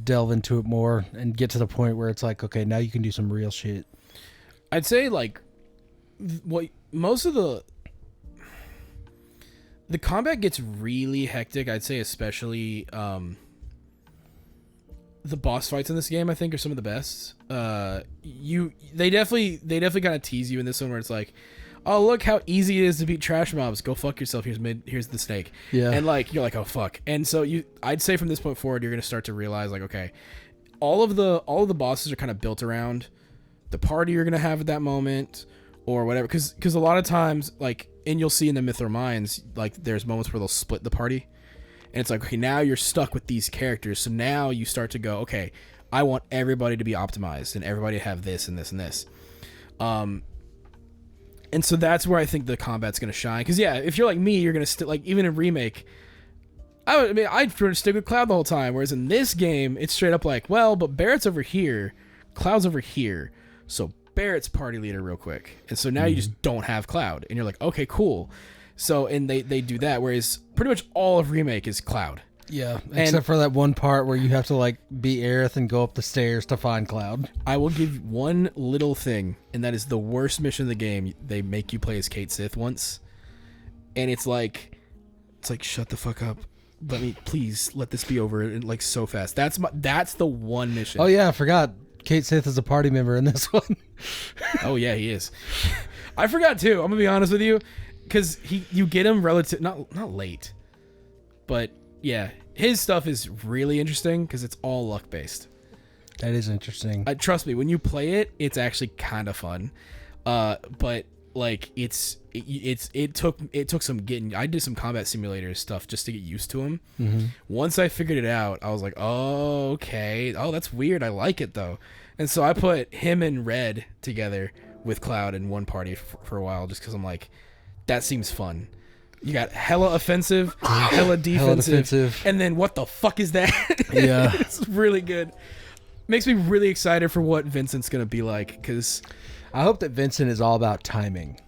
delve into it more and get to the point where it's like, okay, now you can do some real shit. I'd say like what most of the combat gets really hectic. I'd say especially the boss fights in this game I think are some of the best. They definitely kind of tease you in this one where it's like, oh, look how easy it is to beat trash mobs. Go fuck yourself. Here's the snake. Yeah. And like you're like, oh fuck. And so I'd say from this point forward, you're gonna start to realize like, okay, all of the bosses are kind of built around the party you're gonna have at that moment or whatever. Because a lot of times, like, and you'll see in the Mythra Mines, like there's moments where they'll split the party, and it's like, okay, now you're stuck with these characters. So now you start to go, okay, I want everybody to be optimized and everybody to have this and this and this. And so that's where I think the combat's gonna shine. Because yeah, if you're like me, you're gonna like even in remake, I'd stick with Cloud the whole time. Whereas in this game, it's straight up like, well, but Barrett's over here, Cloud's over here, so Barrett's party leader real quick. And so now you just don't have Cloud, and you're like, okay, cool. So and they do that. Whereas pretty much all of remake is Cloud. Yeah, except for that one part where you have to like be Aerith and go up the stairs to find Cloud. I will give one little thing, and that is the worst mission of the game. They make you play as Kate Sith once, and it's like shut the fuck up. Please let this be over, and like so fast. That's the one mission. Oh yeah, I forgot. Kate Sith is a party member in this one. Oh yeah, he is. I forgot too. I'm gonna be honest with you, because you get him relative not late, but. Yeah, his stuff is really interesting because it's all luck based. That is interesting. Trust me, when you play it, it's actually kind of fun. But like it took some getting. I did some combat simulator stuff just to get used to him. Mm-hmm. Once I figured it out, I was like, oh okay, oh that's weird. I like it though, and so I put him and Red together with Cloud in one party for a while just because I'm like, that seems fun. You got hella offensive, hella defensive, and then what the fuck is that? Yeah. It's really good. Makes me really excited for what Vincent's going to be like, because... I hope that Vincent is all about timing.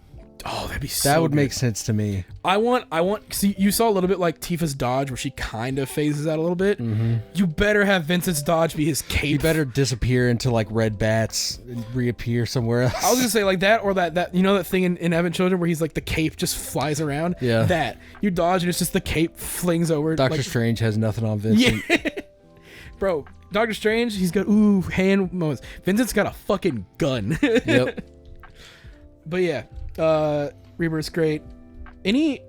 Oh, that'd be so That would good. make sense to me. I want. See, you saw a little bit like Tifa's dodge, where she kind of phases out a little bit. Mm-hmm. You better have Vincent's dodge be his cape. He better disappear into like red bats and reappear somewhere else. I was gonna say like that, or that you know that thing in Advent Children where he's like the cape just flies around. Yeah. That you dodge and it's just the cape flings over. Doctor Strange has nothing on Vincent. Yeah. Bro, Doctor Strange, he's got hand moments. Vincent's got a fucking gun. Yep. But yeah, Rebirth's great. Any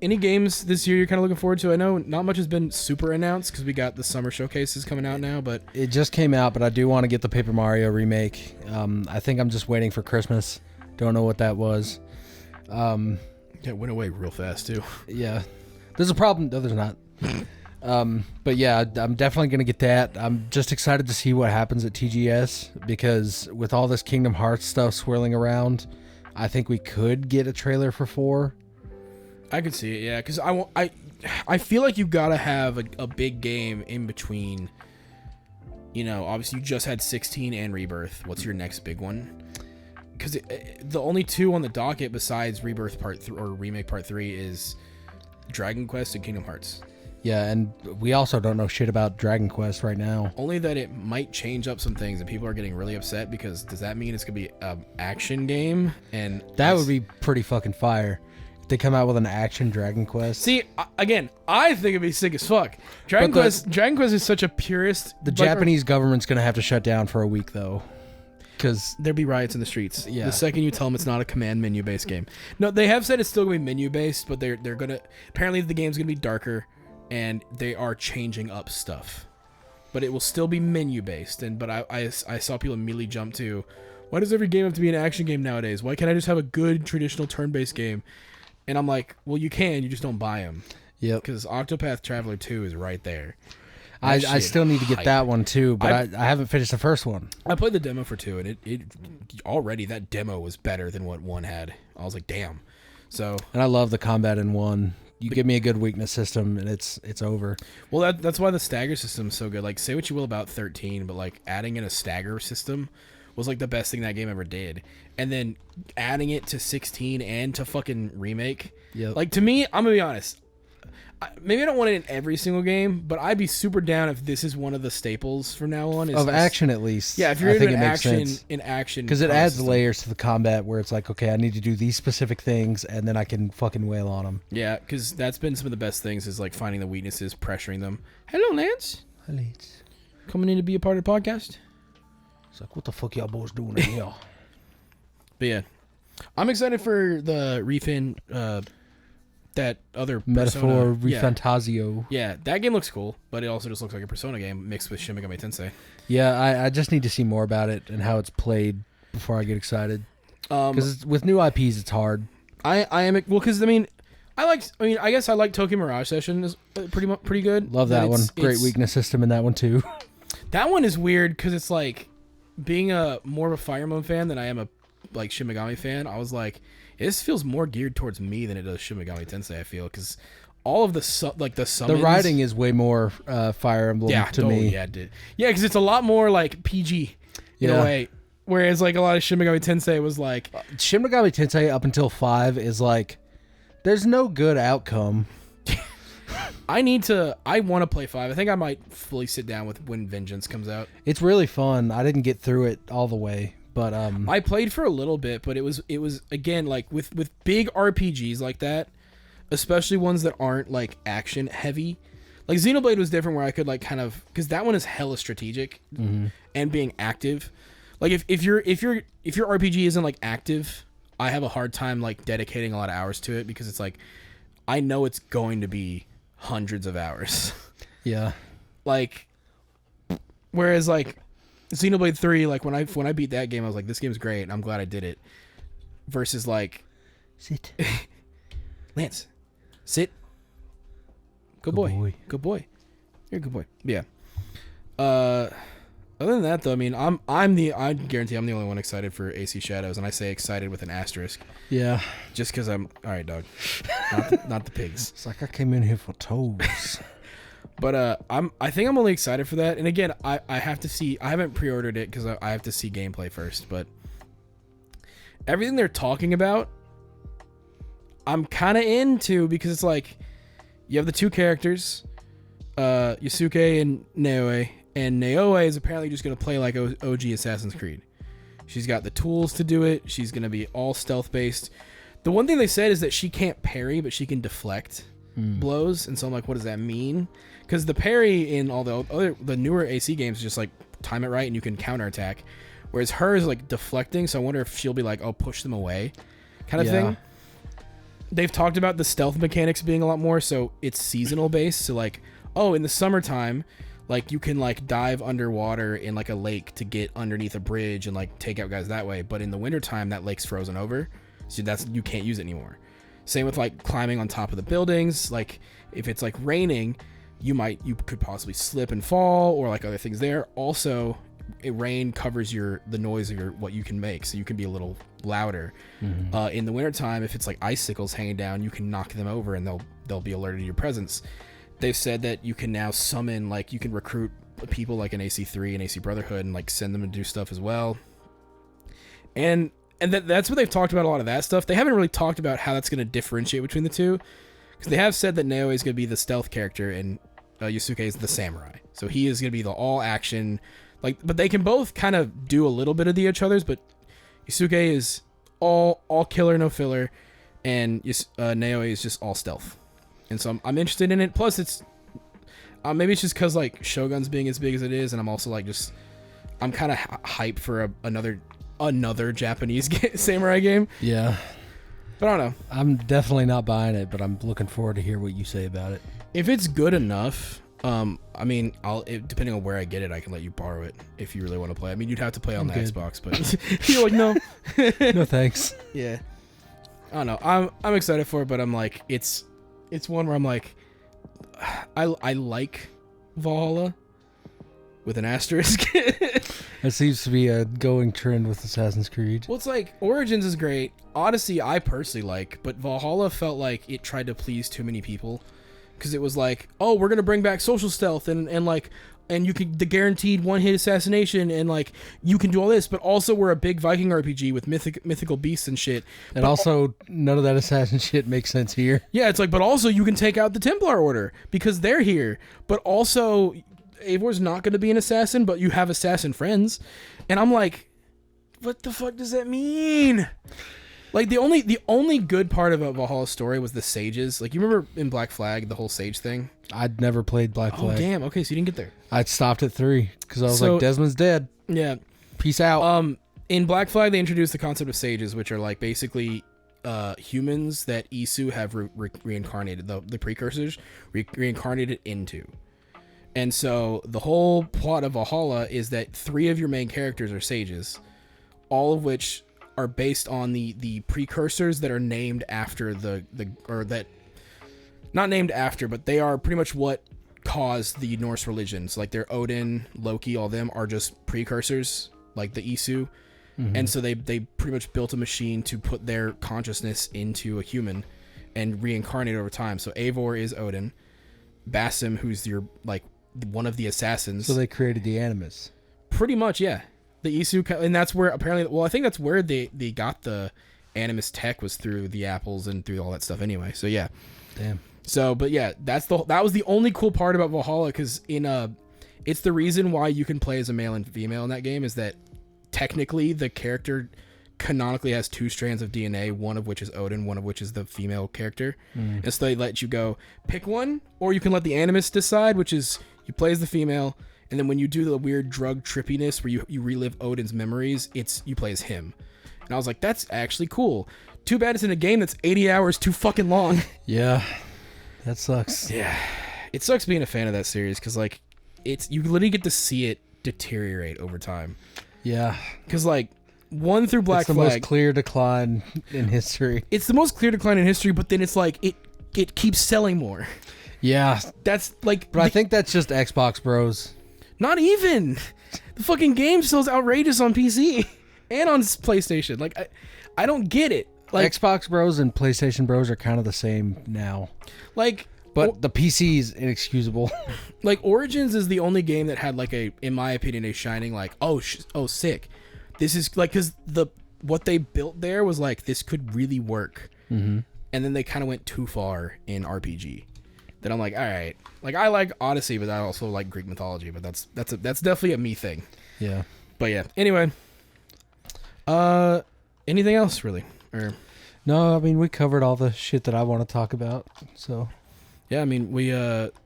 games this year you're kind of looking forward to? I know not much has been super announced because we got the summer showcases coming out now, but it just came out. But I do want to get the Paper Mario remake. I think I'm just waiting for Christmas. Don't know what that was. Yeah, it went away real fast too. Yeah, there's a problem. No, there's not. But yeah, I'm definitely gonna get that. I'm just excited to see what happens at TGS because with all this Kingdom Hearts stuff swirling around, I think we could get a trailer for 4. I could see it, yeah, because I feel like you gotta have a big game in between. You know, obviously you just had 16 and Rebirth. What's your next big one? Because the only two on the docket besides Rebirth Part 3 or Remake Part 3 is Dragon Quest and Kingdom Hearts. Yeah, and we also don't know shit about Dragon Quest right now. Only that it might change up some things, and people are getting really upset because does that mean it's gonna be an action game? And that would be pretty fucking fire. If they come out with an action Dragon Quest. See, again, I think it'd be sick as fuck. Dragon Quest is such a purist. The Japanese government's gonna have to shut down for a week though, because there'd be riots in the streets. Yeah. The second you tell them it's not a command menu based game. No, they have said it's still gonna be menu based, but they're gonna apparently the game's gonna be darker. And they are changing up stuff, but it will still be menu based. But I saw people immediately jump to, why does every game have to be an action game nowadays? Why can't I just have a good traditional turn-based game? And I'm like, well, you can, you just don't buy them. Yep. Because Octopath Traveler 2 is right there. I still need to get that one too, but I haven't finished the first one. I played the demo for 2, and it already that demo was better than what 1 had. I was like, damn. So. And I love the combat in 1. You give me a good weakness system, and it's over. Well, that's why the stagger system is so good. Like, say what you will about 13, but like adding in a stagger system was like the best thing that game ever did. And then adding it to 16 and to fucking remake. Yep. Like, to me, I'm gonna be honest. Maybe I don't want it in every single game, but I'd be super down if this is one of the staples from now on. Of action, at least. Yeah, if you're doing action, because it adds layers to the combat where it's like, okay, I need to do these specific things, and then I can fucking wail on them. Yeah, because that's been some of the best things is like finding the weaknesses, pressuring them. Hello, Lance. Hi, Lance. Coming in to be a part of the podcast. It's like, what the fuck y'all boys doing in here? But yeah, I'm excited for the refin. That other Metaphor Persona. Refantasio. Yeah, that game looks cool, but it also just looks like a Persona game mixed with Shin Megami Tensei. Yeah, I just need to see more about it and how it's played before I get excited. Because with new IPs, it's hard. I am well because I guess I like Tokyo Mirage Session is pretty good. Love that one. Great weakness system in that one too. That one is weird because it's like being more of a Fire Emblem fan than I am a like Shin Megami fan, I was like, this feels more geared towards me than it does Shin Megami Tensei. I feel because all of the summons, the writing is way more Fire Emblem to me. Yeah, because it's a lot more like PG in a way. Whereas like a lot of Shin Megami Tensei was like Shin Megami Tensei up until 5 is like there's no good outcome. I want to play 5. I think I might fully sit down with when Vengeance comes out. It's really fun. I didn't get through it all the way, but I played for a little bit, but it was again like with big RPGs like that, especially ones that aren't like action heavy. Like Xenoblade was different where I could like kind of because that one is hella strategic and being active. Like if your RPG isn't like active, I have a hard time like dedicating a lot of hours to it because it's like I know it's going to be hundreds of hours. Yeah. Like whereas like Xenoblade 3, like when I beat that game, I was like, this game's great. I'm glad I did it. Versus like sit. Lance. Sit. Good boy. Good boy. You're a good boy. Yeah. Other than that, though, I mean, I guarantee I'm the only one excited for AC Shadows, and I say excited with an asterisk. Yeah. Just because I'm all right, dog. Not the pigs. It's like I came in here for toes. But I think I'm only excited for that. And again, I have to see. I haven't pre-ordered it because I have to see gameplay first. But everything they're talking about, I'm kind of into because it's like you have the two characters, Yusuke and Naoe. And Naoe is apparently just going to play like OG Assassin's Creed. She's got the tools to do it. She's going to be all stealth-based. The one thing they said is that she can't parry, but she can deflect blows. And so I'm like, what does that mean? Because the parry in all the newer AC games is just like time it right and you can counterattack. Whereas hers is like deflecting, so I wonder if she'll be like, oh, push them away kind of thing. They've talked about the stealth mechanics being a lot more, so it's seasonal based. So like, oh, in the summertime... like you can like dive underwater in like a lake to get underneath a bridge and like take out guys that way. But in the wintertime, that lake's frozen over. So you can't use it anymore. Same with like climbing on top of the buildings. Like if it's like raining, you could possibly slip and fall or like other things there. Also, rain covers the noise of what you can make. So you can be a little louder. In the wintertime, if it's like icicles hanging down, you can knock them over and they'll be alerted to your presence. They've said that you can now summon, like, you can recruit people like an AC3 and AC Brotherhood and, like, send them to do stuff as well. And that's what they've talked about, a lot of that stuff. They haven't really talked about how that's going to differentiate between the two. Because they have said that Naoe is going to be the stealth character and Yusuke is the samurai. So he is going to be the all-action... like, but they can both kind of do a little bit of each other's, but Yusuke is all killer, no filler, and Naoe is just all stealth. And so I'm interested in it. Plus, it's maybe it's just because like Shogun's being as big as it is, and I'm also like I'm kind of hyped for another Japanese samurai game. Yeah, but I don't know. I'm definitely not buying it, but I'm looking forward to hear what you say about it. If it's good enough, I mean, depending on where I get it, I can let you borrow it if you really want to play. I mean, you'd have to play on the Xbox, but you're like, no, no thanks. Yeah, I don't know. I'm excited for it, but I'm like, it's one where I'm like, I like Valhalla with an asterisk. That seems to be a going trend with Assassin's Creed. Well, it's like Origins is great. Odyssey I personally like, but Valhalla felt like it tried to please too many people because it was like, oh, we're gonna bring back social stealth and you can the guaranteed one-hit assassination and like you can do all this, but also we're a big Viking RPG with mythical beasts and shit. And but also none of that assassin shit makes sense here. Yeah, it's like, but also you can take out the Templar Order because they're here. But also Eivor's not going to be an assassin, but you have assassin friends. And I'm like, what the fuck does that mean? Like the only good part about Valhalla's story was the sages. Like you remember in Black Flag the whole sage thing? I'd never played Black Flag. Oh damn! Okay, so you didn't get there. I'd stopped at 3 because I was like, Desmond's dead. Yeah. Peace out. In Black Flag they introduced the concept of sages, which are like basically humans that Isu have reincarnated, the precursors reincarnated into. And so the whole plot of Valhalla is that 3 of your main characters are sages, all of which are based on the precursors that are named after not named after, but they are pretty much what caused the Norse religions. Like they're Odin, Loki, all them are just precursors, like the Isu. And so they pretty much built a machine to put their consciousness into a human and reincarnate over time. So Eivor is Odin. Basim, who's your like one of the assassins. So they created the Animus. Pretty much, yeah. The Isu, and that's where apparently, well, I think that's where they got the Animus tech, was through the apples and through all that stuff anyway. So yeah. Damn. So, but yeah, that was the only cool part about Valhalla, because it's the reason why you can play as a male and female in that game, is that technically the character canonically has 2 strands of DNA, one of which is Odin, one of which is the female character. And so they let you go pick one, or you can let the Animus decide, which is you play as the female, and then when you do the weird drug trippiness where you relive Odin's memories, you play as him. And I was like, that's actually cool. Too bad it's in a game that's 80 hours too fucking long. Yeah. That sucks. Yeah. It sucks being a fan of that series, because like you literally get to see it deteriorate over time. Yeah. Because like 1 through Black Flag, most clear decline in history. It's the most clear decline in history, but then it's like it keeps selling more. Yeah. That's like, but I think that's just Xbox Bros. Not even. The fucking game sells outrageous on PC and on PlayStation. Like I don't get it. Like Xbox Bros and PlayStation Bros are kind of the same now. Like, but the PC is inexcusable. Like Origins is the only game that had like in my opinion, a shining like, oh sick. This is like, because what they built there was like, this could really work. And then they kind of went too far in RPG. That I'm like, all right, like I like Odyssey, but I also like Greek mythology. But that's definitely a me thing. Yeah. But yeah. Anyway. Anything else really? Or no, I mean we covered all the shit that I want to talk about. So. Yeah, I mean we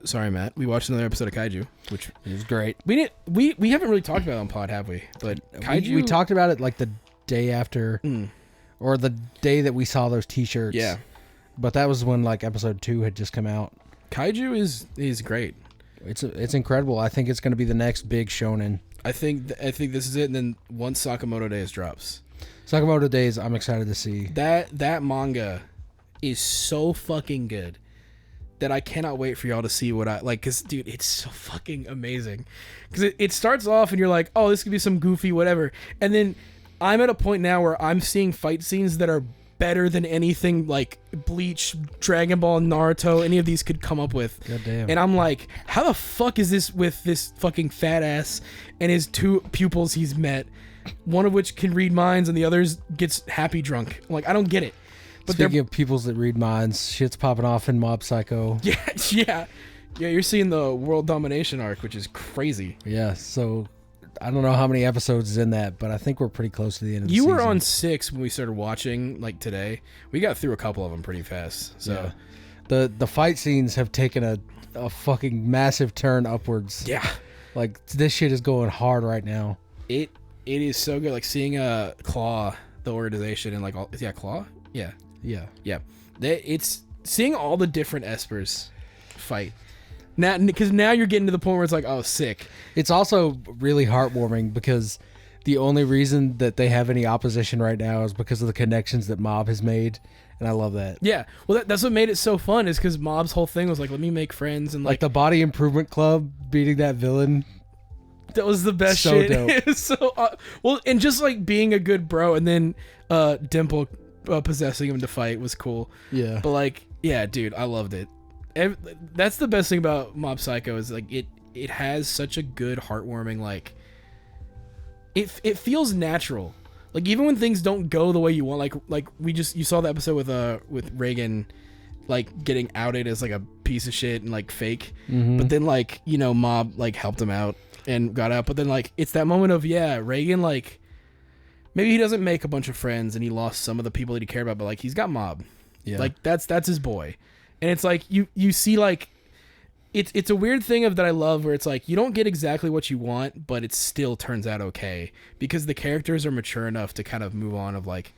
sorry Matt, we watched another episode of Kaiju, which is great. We haven't really talked about it on pod, have we? But Kaiju, we talked about it like the day after, or the day that we saw those T-shirts. Yeah, but that was when like episode 2 had just come out. Kaiju is great. It's incredible. I think it's going to be the next big shonen. I think this is it. And then once Sakamoto Days drops, Sakamoto Days, I'm excited to see. That manga is so fucking good that I cannot wait for y'all to see what I like. Cause dude, it's so fucking amazing. Cause it starts off and you're like, oh, this could be some goofy whatever, and then I'm at a point now where I'm seeing fight scenes that are better than anything like Bleach, Dragon Ball, Naruto, any of these could come up with. God damn. And I'm like, how the fuck is this with this fucking fat ass and his 2 pupils he's met, one of which can read minds and the others gets happy drunk? I'm like, I don't get it. But speaking of pupils that read minds, shit's popping off in Mob Psycho. Yeah. You're seeing the world domination arc, which is crazy. Yeah. So I don't know how many episodes is in that, but I think we're pretty close to the end of the season. You were on 6 when we started watching, like today. We got through a couple of them pretty fast. So yeah. The fight scenes have taken a fucking massive turn upwards. Yeah. Like this shit is going hard right now. It is so good. Like seeing Claw, the organization, and like all Claw? Yeah. It's seeing all the different espers fight now, because now you're getting to the point where it's like, oh, sick. It's also really heartwarming because the only reason that they have any opposition right now is because of the connections that Mob has made, and I love that. Yeah, well, that's what made it so fun, is because Mob's whole thing was like, let me make friends, and like the Body Improvement Club beating that villain. That was the best so shit. Dope. So well, and just like being a good bro, and then Dimple possessing him to fight was cool. Yeah. But like, yeah, dude, I loved it. That's the best thing about Mob Psycho, is like it has such a good heartwarming, like it feels natural. Like even when things don't go the way you want, like you saw the episode with Reagan like getting outed as like a piece of shit and like fake. But then like, you know, Mob like helped him out and got out. But then like it's that moment of, yeah, Reagan, like maybe he doesn't make a bunch of friends and he lost some of the people that he cared about, but like he's got Mob. Yeah. Like that's his boy. And it's like you see like it's a weird thing of that I love, where it's like you don't get exactly what you want, but it still turns out okay because the characters are mature enough to kind of move on of like,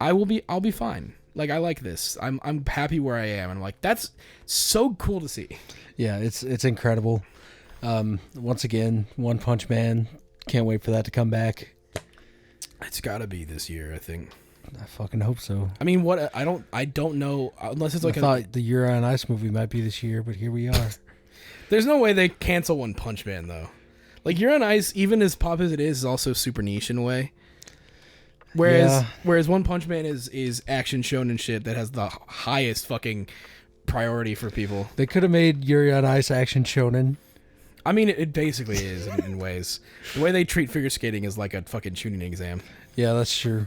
I'll be fine. Like I like this. I'm happy where I am. And I'm like, that's so cool to see. Yeah, it's incredible. Once again, One Punch Man. Can't wait for that to come back. It's got to be this year, I think. I fucking hope so. I mean, what I don't know, unless it's like I thought the Yuri on Ice movie might be this year, but here we are. There's no way they cancel One Punch Man though. Like Yuri on Ice, even as pop as it is also super niche in a way. Whereas One Punch Man is action shonen shit that has the highest fucking priority for people. They could have made Yuri on Ice action shonen. I mean, it basically is in ways. The way they treat figure skating is like a fucking tuning exam. Yeah, that's true.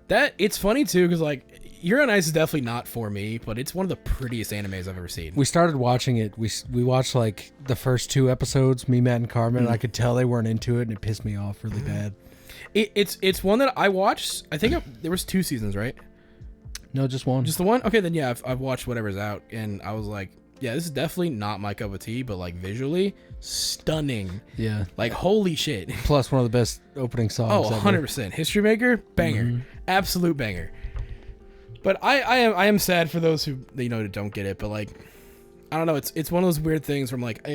It's funny too, because like Yuri on Ice is definitely not for me, but it's one of the prettiest animes I've ever seen. We started watching it. We watched like the first 2 episodes, me, Matt, and Carmen. And I could tell they weren't into it, and it pissed me off really bad. It's one that I watched. I think there was 2 seasons, right? No, just one. Just the one? Okay, then yeah, I've watched whatever's out, and I was like, yeah, this is definitely not my cup of tea, but like visually, stunning. Yeah. Like, holy shit. Plus one of the best opening songs Oh, ever. 100%. History Maker, banger. Absolute banger. But I am sad for those who don't get it, but like, I don't know, it's one of those weird things where I'm like,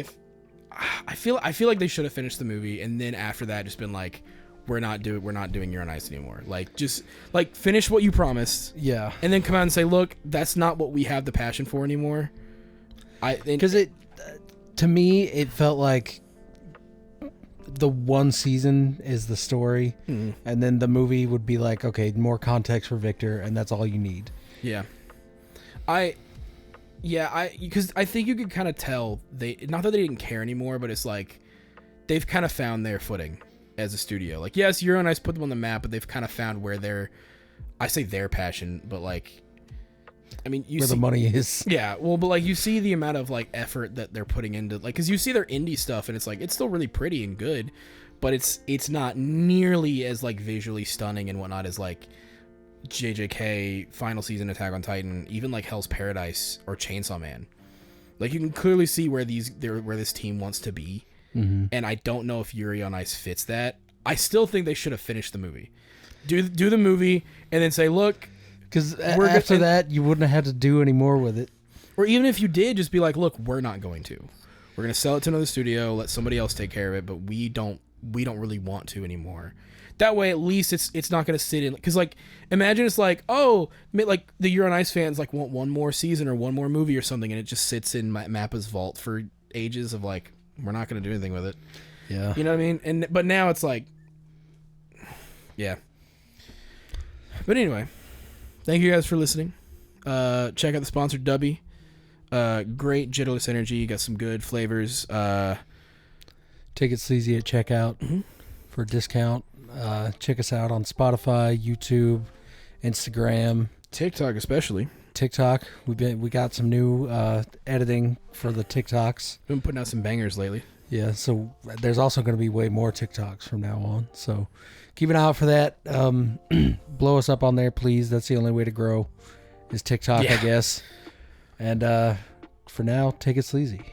I feel like they should have finished the movie, and then after that just been like, we're not doing You're on Ice anymore. Like, just like finish what you promised. Yeah. And then come out and say, look, that's not what we have the passion for anymore. Because to me, it felt like the one season is the story, and then the movie would be like, okay, more context for Victor, and that's all you need. Yeah. Because I think you could kind of tell not that they didn't care anymore, but it's like they've kind of found their footing as a studio. Like, yes, Euro and Ice put them on the map, but they've kind of found where I say their passion, but like, I mean, where the money is. Yeah, well, but like you see the amount of like effort that they're putting into, like, because you see their indie stuff and it's like it's still really pretty and good, but it's not nearly as like visually stunning and whatnot as like JJK, Final Season, Attack on Titan, even like Hell's Paradise or Chainsaw Man. Like, you can clearly see where this team wants to be, and I don't know if Yuri on Ice fits that. I still think they should have finished the movie, do the movie, and then say, look. Because after that, you wouldn't have had to do any more with it. Or even if you did, just be like, look, we're not going to. We're going to sell it to another studio, let somebody else take care of it, but we don't really want to anymore. That way, at least it's not going to sit in. Because, like, imagine it's like, oh, like, the Euro on Ice fans, like, want one more season or one more movie or something, and it just sits in Mappa's vault for ages of, like, we're not going to do anything with it. Yeah. You know what I mean? But now it's like, yeah. But anyway. Thank you guys for listening. Check out the sponsor, Dubby. Great Jitterless energy. Got some good flavors. Take it sleazy at checkout for a discount. Check us out on Spotify, YouTube, Instagram, TikTok especially. TikTok. We got some new editing for the TikToks. We've been putting out some bangers lately. Yeah, so there's also going to be way more TikToks from now on. So keep an eye out for that. Blow us up on there, please. That's the only way to grow is TikTok, I guess. And for now, take it sleazy.